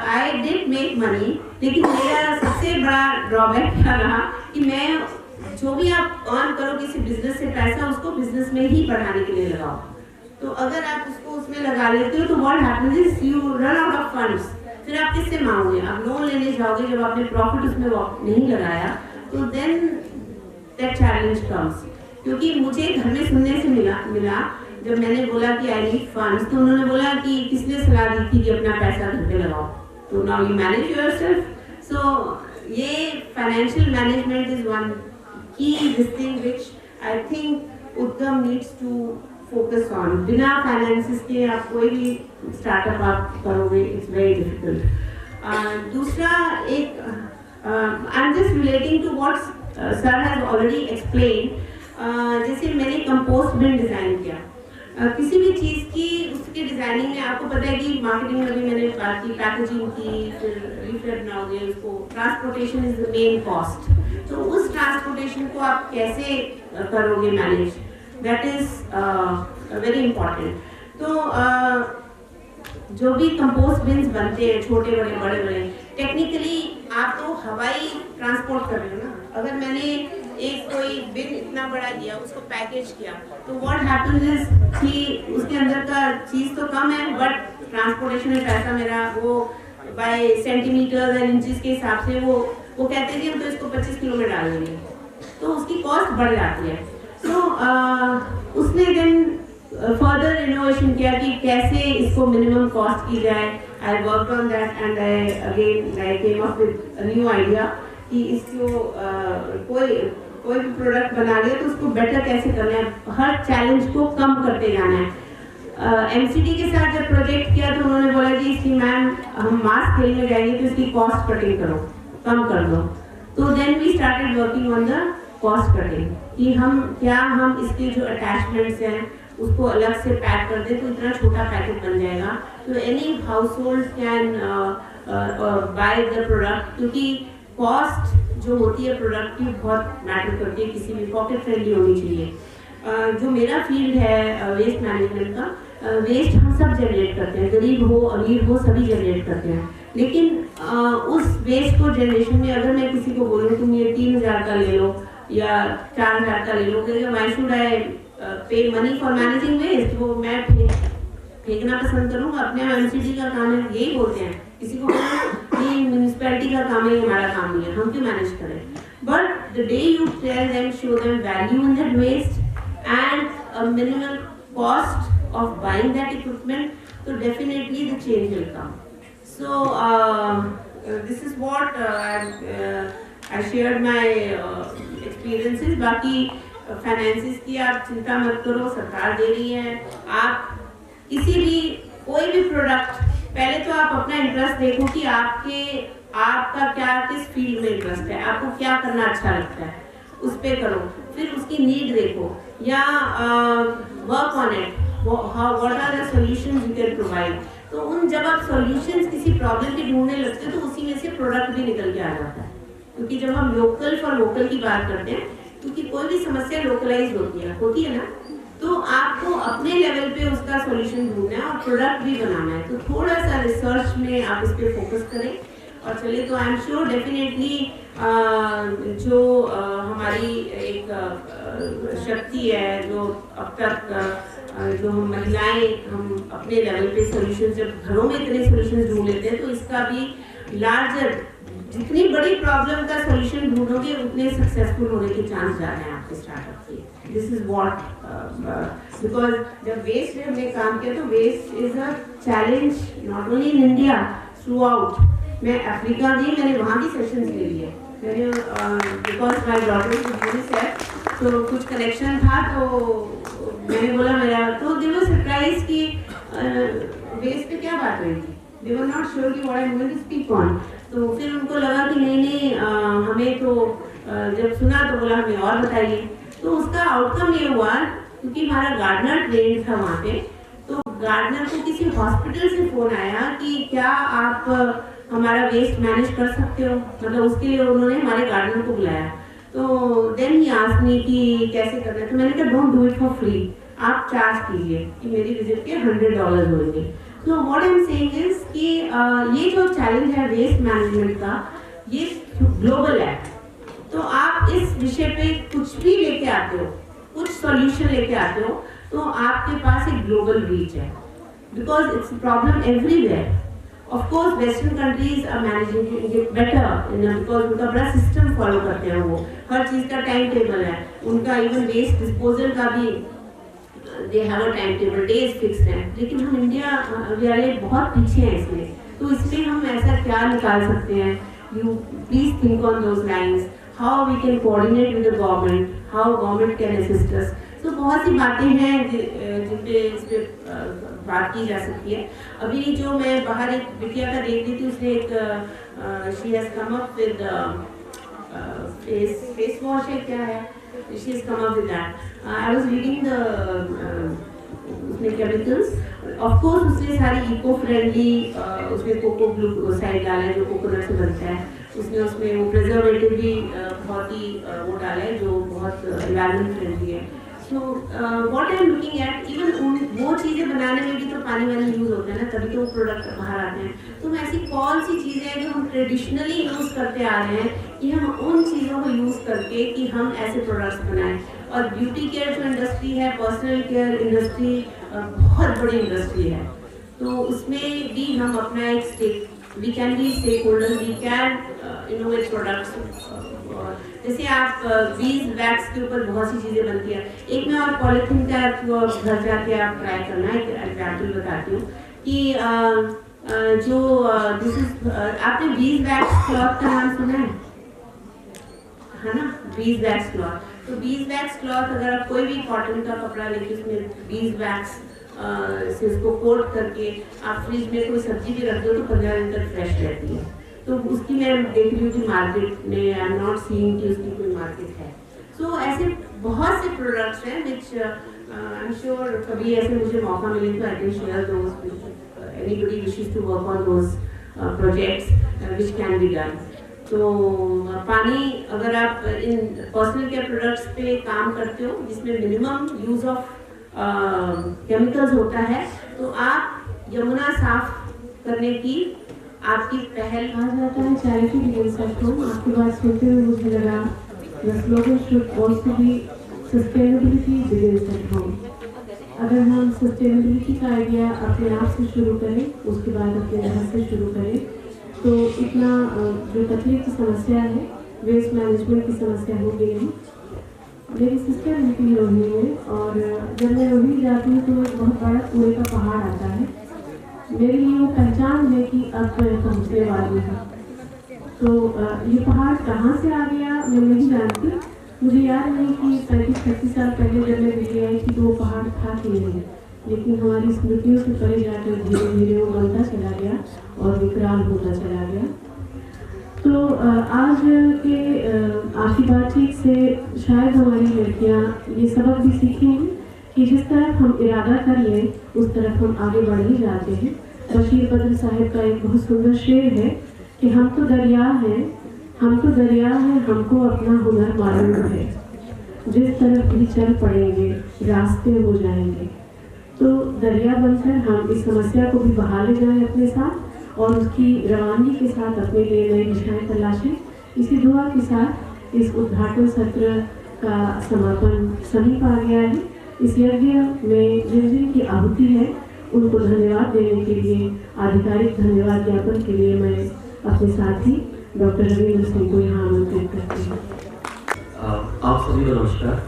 I did make money, लेकिन मेरा सबसे बड़ा ड्रॉबैक क्या रहा कि मैं जो भी आप अर्न करो किसी बिजनेस से पैसा, उसको बिजनेस में ही बढ़ाने के लिए लगाओ। तो अगर आप उसको उसमें लगा लेते हो तो what happens is you run out of funds. फिर आप किससे मांगोगे? आप लोन लेने जाओगे जब आपने प्रॉफिट उसमें नहीं लगाया, तो देन दैट चैलेंज कम्स। क्योंकि मुझे घर में सुनने से मिला जब मैंने बोला कि आई नीड फंड्स, तो उन्होंने बोला कि किसने सलाह दी थी कि अपना पैसा घर पे लगाओ, तो नाउ यू मैनेज योरसेल्फ। सो ये financial management is one key this thing which I think Udgam needs to focus on. बिना फाइनेंसिस के आप कोई भी स्टार्टअप आप करोगे, it's very difficult. दूसरा एक I'm just relating to what sir has already explained. जैसे मैंने कंपोस्ट बिन डिजाइन किया, किसी भी चीज़ की उसके डिजाइनिंग में आपको पता है कि मार्केटिंग में भी मैंने बात की, पैकेजिंग की, फिर रीफिल बनाओगे उसको, transportation is the main cost. तो उस ट्रांसपोर्टेशन को आप कैसे करोगे manage, that is very important. तो जो भी कंपोस्ट बिन्स बनते हैं छोटे बड़े बड़े बड़े, टेक्निकली आप तो हवाई ट्रांसपोर्ट कर रहे हो ना। अगर मैंने एक कोई बिन इतना बड़ा दिया, उसको पैकेज किया, तो व्हाट हैपेंस इज कि उसके अंदर का चीज़ तो कम है, बट ट्रांसपोर्टेशन में पैसा मेरा वो बाय सेंटीमीटर एंड इंचेस के हिसाब से वो कहते हैं कि हम तो इसको 25 किलो में डाल देंगे, तो उसकी कॉस्ट बढ़ जाती है। तो उसने देन फर्दर इनोवेशन किया कि कैसे इसको मिनिमम कॉस्ट की जाए। I work on that and I came up with a new idea कि इसको कोई भी प्रोडक्ट बना लिया तो उसको बेटर कैसे करना है, हर चैलेंज को कम करते जाना है। एमसीडी के साथ जब प्रोजेक्ट किया तो उन्होंने बोला कि इसकी मैम हम मास स्केल में जाएंगे तो इसकी कॉस्ट कटिंग करो, कम कर दो। तो then we started working on the cost cutting कि हम इसके जो अटैचमेंट्स हैं उसको अलग से पैक कर दें तो इतना छोटा पैकेट बन जाएगा, तो any house hold can by the product. क्योंकि कॉस्ट जो होती है प्रोडक्ट की बहुत मैटर करती है, किसी भी पॉकेट फ्रेंडली होनी चाहिए। जो मेरा फील्ड है वेस्ट मैनेजमेंट का, वेस्ट हम सब जनरेट करते हैं, गरीब हो अमीर हो सभी जनरेट करते हैं, लेकिन उस वेस्ट को जनरेशन में अगर मैं किसी को बोलूँ तुम ये 3000 का ले लो या 4000 का ले लो, व्हाई शुड आई पे मनी फॉर मैनेजिंग वेस्ट, वो मैं फेंकना पसंद करूँगा। अपने एमसीडी का काम है, यही बोलते हैं, किसी को ये म्यूनिसिपैलिटी का काम है, हमारा काम नहीं है, हम क्यों मैनेज करें। But the day you tell them, show them value in that waste and a minimal cost of buying that equipment, तो definitely the change will come. So this is what I shared my experiences. बाकी finances की आप चिंता मत करो, सरकार दे रही है। आप किसी भी कोई भी प्रोडक्ट, पहले तो आप अपना इंटरेस्ट देखो कि आपका क्या किस फील्ड में इंटरेस्ट है, आपको क्या करना अच्छा लगता है, उस पे करो। फिर उसकी नीड देखो या work on it, what are the solutions you can provide. तो जब आप सॉल्यूशंस किसी प्रॉब्लम के ढूंढने लगते हो तो उसी में से प्रोडक्ट भी निकल के आ जाता है। क्योंकि जब हम लोकल फॉर लोकल की बात करते हैं, क्योंकि कोई भी समस्या लोकलाइज होती है ना, तो आपको अपने लेवल पे उसका सॉल्यूशन ढूंढना है और प्रोडक्ट भी बनाना है। तो थोड़ा सा रिसर्च में आप इस पे फोकस करें और चलिए। तो आई एम श्योर डेफिनेटली जो हमारी एक शक्ति है, जो अब तक जो हम महिलाएं हम अपने लेवल पे सॉल्यूशन, जब घरों में इतने सॉल्यूशन ढूंढ लेते हैं, तो इसका भी लार्जर, जितनी बड़ी प्रॉब्लम का सॉल्यूशन ढूंढोगे उतने सक्सेसफुल होने के चांस ज़्यादा हैं आपके स्टार्टअप के। दिस इज व्हाट, बिकॉज जब वेस्ट में हमने काम किया तो waste is a challenge not only in India, throughout. मैं अफ्रीका गई, मैंने वहाँ की सेशंस ले लिए, मैंने बिकॉज माई डॉटर यूनिसेफ, तो कुछ कनेक्शन था, तो मैंने बोला मेरा, तो दे वर सरप्राइज कि वेस्ट पे क्या बात हुई थी, दे वर नॉट श्योर कि what I am going to speak on. तो फिर उनको लगा कि नहीं हमें तो जब सुना तो बोला हमें और बताइए। तो उसका आउटकम ये हुआ क्योंकि हमारा गार्डनर ट्रेन था वहाँ पे। तो गार्डनर को किसी हॉस्पिटल से फ़ोन आया कि क्या आप हमारा वेस्ट मैनेज कर सकते हो, मतलब उसके लिए उन्होंने हमारे गार्डनर को बुलाया। तो देन ही आस्क्ड मी कि कैसे करना है। तो मैंने कहा don't do it for free, आप चार्ज कीजिए कि मेरी विजिट के $100 होंगे। तो what I am saying is कि ये जो चैलेंज है वेस्ट मैनेजमेंट का, ये ग्लोबल है। तो आप इस विषय पे कुछ भी लेके आते हो, कुछ सॉल्यूशन लेके आते हो, तो आपके पास एक ग्लोबल रीच है, because it's problem everywhere. Of course western countries are managing it better, because उनका बड़ा सिस्टम फॉलो करते हैं, वो हर चीज़ का टाइम टेबल है उनका, इवन वेस्ट डिस्पोजल का भी they have a time table, days fixed है। लेकिन हम इंडिया वाले बहुत पीछे हैं इसमें। तो इसमें हम ऐसा क्या निकाल सकते हैं? You please think on those lines, how we can coordinate with the government, how government can assist us. तो बहुत सी बातें हैं जिन पे इस पे बात की जा सकती है। अभी जो मैं बाहर एक बिटिया का देख रही थी, उसने एक she has come up with face wash है, क्या है, she has come up with that. I was reading the उसमें chemicals. Of course उसने सारी eco friendly, उसमें कोको ग्लूकोसाइड डाला है जो कोकोनट से बनता है, उसमें वो प्रिजर्वेटिव भी बहुत ही वो डाला है जो बहुत environment friendly है। So what I am looking at, even वो चीज़ें बनाने में भी तो पानी वानी यूज़ होता है ना, तभी तो वो प्रोडक्ट बाहर आते हैं। तो ऐसी कौन सी चीज़ें हैं जो हम ट्रेडिशनली यूज़ करते आ रहे हैं कि हम उन चीज़ों को यूज़ करके कि हम ऐसे प्रोडक्ट्स बनाएं। और ब्यूटी केयर जो इंडस्ट्री है, पर्सनल केयर इंडस्ट्री बहुत बड़ी इंडस्ट्री है, तो उसमें भी हम अपना एक stake, we can be stakeholder, we can innovate products. जैसे आप बीज वैक्स के ऊपर बहुत सी चीज़ें बनती हैं। एक मैं और पॉलीथीन का आपको घर जाके आप ट्राई करना, एक एग्जाम्पल बताती हूँ कि जो दिस इज, आपने बीज वैक्स क्लॉथ का नाम सुना है ना, बीज वैक्स क्लॉथ। तो बीज वैक्स क्लॉथ अगर आप कोई भी कॉटन का कपड़ा लेके उसमें बीज वैक्स से उसको कोट करके आप फ्रिज में कोई सब्जी भी रख दो तो 15 दिन तक फ्रेश रहती है। तो उसकी मैं देख रही हूँ कि मार्केट में आई एम नॉट सीइंग कि उसकी कोई मार्केट है। सो ऐसे बहुत से प्रोडक्ट्स हैं विच आई एम श्योर कभी ऐसे मुझे मौका मिले तो I can share those, anybody wishes to work on those projects which can be done. तो पानी अगर आप इन पर्सनल केयर प्रोडक्ट्स पे काम करते हो जिसमें मिनिमम यूज ऑफ केमिकल्स होता है, तो आप यमुना साफ करने की आपकी पहल।
कहा जाता है चैरिटी बिगिंस एट होम। आपकी बात सुनते हुए मुझे लगा the slogan should also be sustainability begins at home. अगर हम सस्टेनेबिलिटी का आइडिया अपने आप से शुरू करें, उसके बाद अपने घर से शुरू करें, तो इतना जो तकलीफ की समस्या है, वेस्ट मैनेजमेंट की समस्या होगी नहीं। मेरी सिस्टर रहती है रोहिणी में, और जब मैं रोहिणी जाती हूँ तो एक बहुत बड़ा कूड़े का पहाड़ आता है। मेरे लिए वो पहचान है कि अब मैं पहुँचने वाली हूँ। तो ये पहाड़ कहाँ से आ गया मैं नहीं जानती। मुझे याद नहीं कि 35-36 साल पहले जब मैं दिल्ली आई थी तो वो पहाड़ था कि नहीं, लेकिन हमारी स्मृतियों से परे जाकर धीरे धीरे वो बनता चला गया और विकराल होता चला गया। तो आज के आपकी बातचीत से शायद हमारी लड़कियाँ ये सबक भी सीखेंगी कि जिस तरफ हम इरादा कर लें उस तरफ हम आगे बढ़ ही जाते हैं। बशीर बद्र साहिब का एक बहुत सुंदर शेर है कि हम तो दरिया हैं, हमको अपना हुनर मालूम है, जिस तरफ भी चल पड़ेंगे रास्ते हो जाएंगे। तो दरिया बनकर हम इस समस्या को भी बहा ले जाएं अपने साथ और उसकी रवानगी के साथ अपने लिए नई दिशाएं तलाशें। इसी दुआ के साथ इस उद्घाटन सत्र का समापन समीप आ गया है। इस यज्ञ में जिन जिन की आहुति है उनको धन्यवाद देने के लिए, आधिकारिक धन्यवाद ज्ञापन के लिए मैं अपने साथी डॉक्टर रविंद्र सिंह को यहाँ आमंत्रित करती हूँ।
आप सभी को नमस्कार।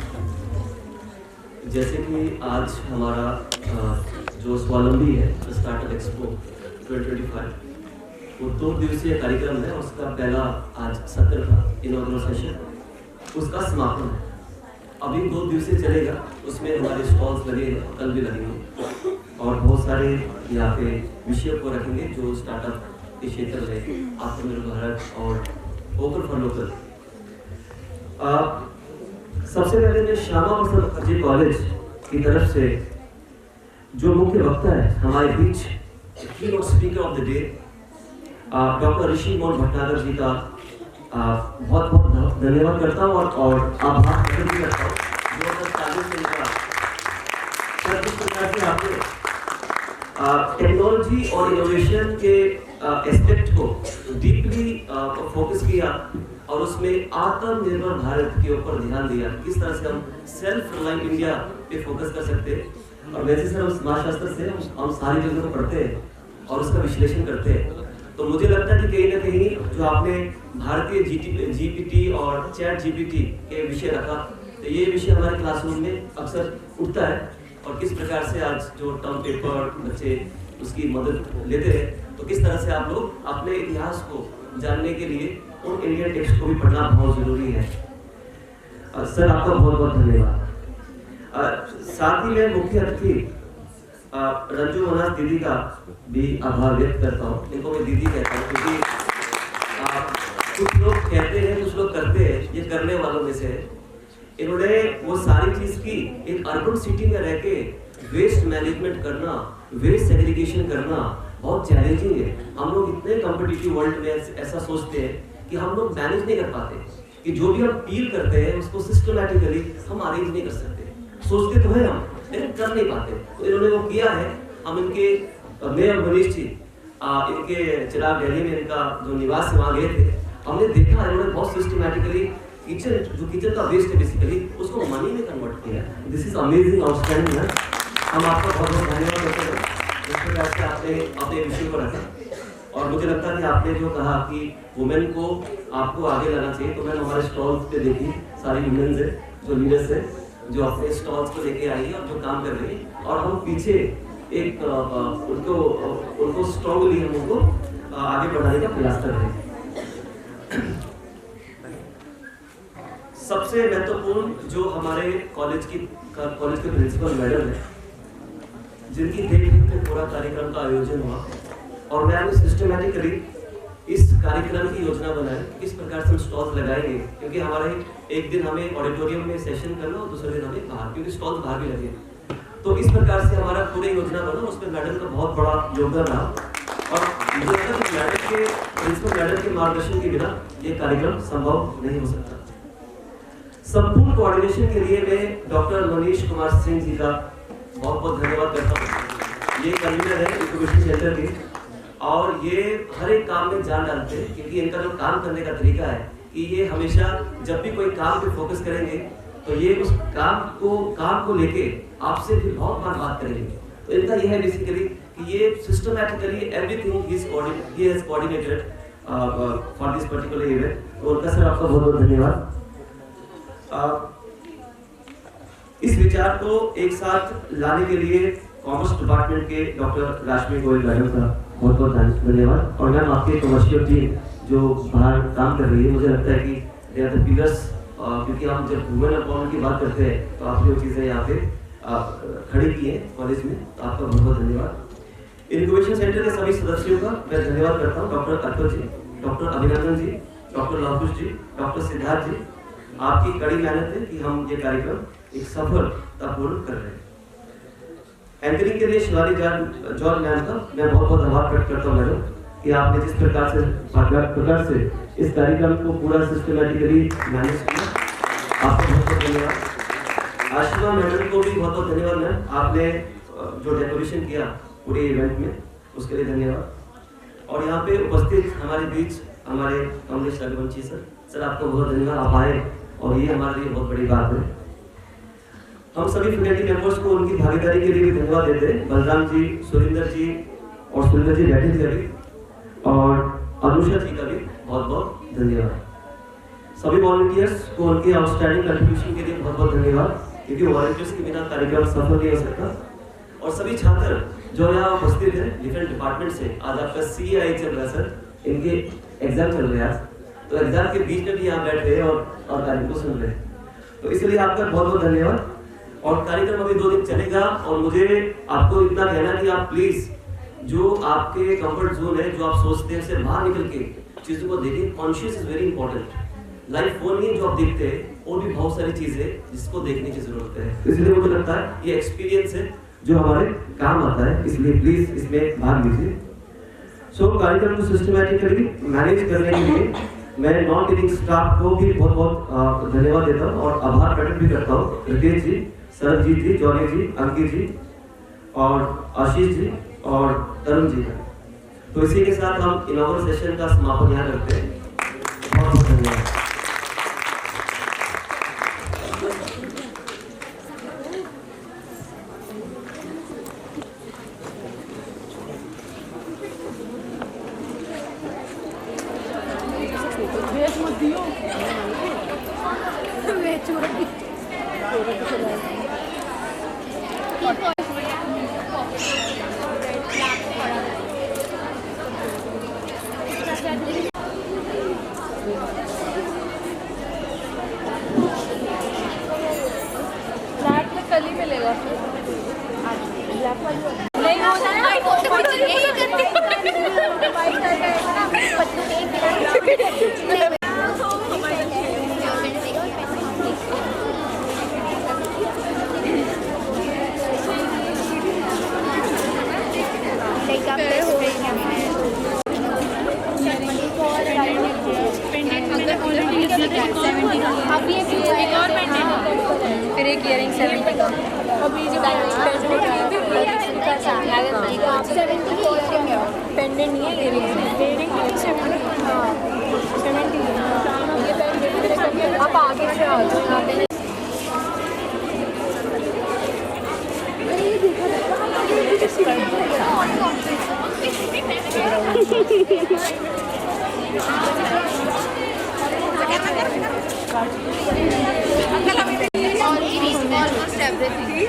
जैसे कि आज हमारा जो स्वावलंबी है स्टार्टअप एक्सपो 2025 वो 2 दिवसीय कार्यक्रम है। उसका पहला आज सत्र था, इनॉग्रेशन सेशन, उसका समापन है। अभी 2 दिवसीय चलेगा, उसमें हमारे स्टॉल्स लगे, कल भी लगेंगे और बहुत सारे यहाँ पे विषयों को रखेंगे जो स्टार्टअप के क्षेत्र में आत्मनिर्भर भारत और वोकल फॉर लोकल। सबसे पहले मैं श्यामा प्रसाद मुखर्जी कॉलेज की तरफ से जो मुख्य वक्ता है हमारे बीच, keynote speaker of the day, doctor Rishi Mohan Bhattagar ji का बहुत बहुत धन्यवाद करता हूँ और आभार प्रकट भी करता हूँ। 2040 से जिस प्रकार से आपने टेक्नोलॉजी और इनोवेशन के एस्पेक्ट को डीपली फोकस किया और उसमें आत्मनिर्भर भारत के ऊपर ध्यान दिया, किस तरह से हम सेल्फ रिलायंट इंडिया पे फोकस कर सकते हैं। और वैसे सर हम समाजशास्त्र से हम सारी चीज़ों को पढ़ते हैं और उसका विश्लेषण करते हैं, तो मुझे लगता है कि कहीं ना कहीं जो आपने भारतीय जीपीटी और चैट जीपीटी के विषय रखा, तो ये विषय हमारे क्लासरूम में अक्सर उठता है और किस प्रकार से आज जो टर्म पेपर बच्चे उसकी मदद लेते हैं, तो किस तरह से आप लोग अपने इतिहास को जानने के लिए उन इंडियन टेक्स्ट को भी पढ़ना बहुत जरूरी है। सर आपका बहुत बहुत धन्यवाद। साथ ही मैं मुख्य अतिथि रंजू मनास दीदी का भी आभार व्यक्त करता हूँ। इनको मैं दीदी कहता हूँ क्योंकि कुछ लोग कहते हैं कुछ लोग करते हैं, ये करने वालों में से है। इन्होंने वो सारी चीज की एक अर्बन सिटी में रह के वेस्ट मैनेजमेंट करना, वेस्ट सेग्रीगेशन करना बहुत चैलेंजिंग है। हम लोग इतने कॉम्पिटिटिव वर्ल्ड में ऐसा सोचते हैं कि हम लोग मैनेज नहीं कर पाते, कि जो भी हम डील करते हैं उसको सिस्टमैटिकली हम अरेंज नहीं कर सकते। सोचते तो है हम, लेकिन कर नहीं पाते। तो इन्होंने वो किया है। हम इनके मेयर मनीष जी इनके चिराग दिल्ली में इनका जो निवास है वहाँ गए थे, हमने देखा इन्होंने बहुत सिस्टमैटिकली किचन का वेस्ट है बेसिकली उसको मनी में कन्वर्ट किया। दिस इज अमेजिंग, आउटस्टैंडिंग है। हम आपका बहुत बहुत धन्यवाद करते हैं जिस प्रकार से आपने अपने विषय को रखा। और मुझे लगता है कि आपने जो कहा कि वुमेन को आपको आगे लाना चाहिए, तो मैंने हमारे स्टॉल्स पे देखी सारी वुमेन्स है जो लीडर्स है जो अपने स्टॉल्स को लेके आई है और जो काम कर रही है, और हम पीछे एक उनको स्ट्रॉन्गली हम उनको आगे बढ़ाने का प्रयास कर रहे हैं। सबसे महत्वपूर्ण जो हमारे कॉलेज के प्रिंसिपल मैडम है, जिनकी देखरेख में पूरा कार्यक्रम का आयोजन हुआ, और मैंने सिस्टमैटिकली इस कार्यक्रम की योजना बनाई किस प्रकार से हम स्टॉल्स लगाएंगे, क्योंकि हमारे एक दिन हमें ऑडिटोरियम में सेशन करना और दूसरे दिन हमें बाहर, क्योंकि स्टॉल्स बाहर भी लगे। तो इस प्रकार से हमारा पूरी योजना बना, उसमें मैडम का बहुत बड़ा योगदान रहा। और मुझे लगता है कि मैडम के प्रिंसिपल मैडम के मार्गदर्शन के बिना ये कार्यक्रम संभव नहीं हो सकता। संपूर्ण कोऑर्डिनेशन के लिए मैं डॉक्टर मनीष कुमार सिंह जी का बहुत बहुत धन्यवाद करता हूँ। ये कन्वीनर है इंक्यूबेशन सेंटर के, और ये हर एक काम में जान डालते हैं, क्योंकि इनका जो काम करने का तरीका है कि ये हमेशा जब भी कोई काम पे फोकस करेंगे तो ये उस काम को लेके आपसे फिर बहुत बार बात करेंगे। तो इनका यह है बेसिकली कि ये systematically everything he has coordinated for this particular event. तो उनका सर आपका बहुत बहुत धन्यवाद। इस विचार को एक साथ लाने के लिए कॉमर्स डिपार्टमेंट के डॉक्टर राशमी गोयल मैडम का बहुत बहुत धन्यवाद। और मैम आपके कमर्शियल टीम जो बाहर काम कर रही है, मुझे लगता है कि दे आर द पिलर्स, क्योंकि हम जब वुमेन एम्पावरमेंट की बात करते हैं तो आपने वो चीज़ें यहाँ पे खड़ी की हैं कॉलेज में, तो आपका बहुत बहुत धन्यवाद। इनक्यूबेशन सेंटर के सभी सदस्यों का मैं धन्यवाद करता हूँ, डॉक्टर अतुल जी, डॉक्टर अभिनंदन जी, डॉक्टर लवकुश जी, डॉक्टर सिद्धार्थ जी। आपकी कड़ी मेहनत है कि हम ये कार्यक्रम एक सफलतापूर्ण कर रहे हैं। एंकरिंग के लिए शिवानी जॉर्ज मैम का मैं बहुत बहुत आभार प्रकट करता हूँ मैडम, कि आपने जिस प्रकार से इस कार्यक्रम को पूरा सिस्टमैटिकली मैनेज किया, आपको बहुत बहुत धन्यवाद। आशिमा मैडम को भी बहुत बहुत धन्यवाद मैम, आपने जो डेकोरेशन किया पूरे इवेंट में उसके लिए धन्यवाद। और यहाँ पे उपस्थित हमारे बीच हमारे कमलेश रघुवंशी सर आपको बहुत धन्यवाद, आप आए और ये हमारे लिए बहुत बड़ी बात है। हम सभी फैकल्टी मेंबर्स को उनकी भागीदारी के लिए भी धन्यवाद देते हैं। बलराम जी, सुरेंद्र जी और सुरेंद्र जी बैठे थे अभी, और अनुषा जी का भी बहुत बहुत धन्यवाद। सभी वॉलंटियर्स को उनके आउटस्टैंडिंग कंट्रीब्यूशन के लिए बहुत बहुत धन्यवाद, क्योंकि वॉलंटियर्स के बिना कार्यक्रम सफल नहीं हो सकता। और सभी छात्र जो यहाँ उपस्थित हैं डिफरेंट डिपार्टमेंट से, आज आपका CAI चल रहा है सर, इनके एग्जाम चल रहे हैं आज, तो एग्जाम के बीच में भी यहाँ बैठे हैं और कार्यक्रम को सुन रहे हैं, तो इसलिए आपका बहुत बहुत धन्यवाद। और कार्यक्रम अभी 2 दिन चलेगा, और मुझे आपको इतना कहना कि आप प्लीज जो आपके कंफर्ट जोन है, जो आप सोचते हैं उससे बाहर निकल के चीजों को देखें। Conscious is very important. Life वो नहीं है जो आप देखते हैं, और भी बहुत सारी चीजें जिसको देखने की जरूरत है। इसलिए मुझे लगता है ये एक्सपीरियंस है जो हमारे काम आता है, इसलिए प्लीज इसमें भाग लीजिए। सो कार्यक्रम को सिस्टमैटिकली मैनेज करने के लिए मैं नॉन टीचिंग स्टाफ को भी बहुत बहुत धन्यवाद देता हूँ और आभार प्रकट भी करता हूँ। रितेश जी, सरजीत जी, जॉनी जी, अंकित जी और आशीष जी और तरुण जी का। तो इसी के साथ हम इनॉग्रेशन सेशन का समापन यहाँ करते हैं। बहुत बहुत धन्यवाद।
कल ही मिलेगा
नहीं होता है
अभी एक और पेंडेंट, फिर एक इयरिंग 70 का। अभी जो पेंडेंट नहीं है, इयरिंग 70। आप आगे से आओ।
Almost everything.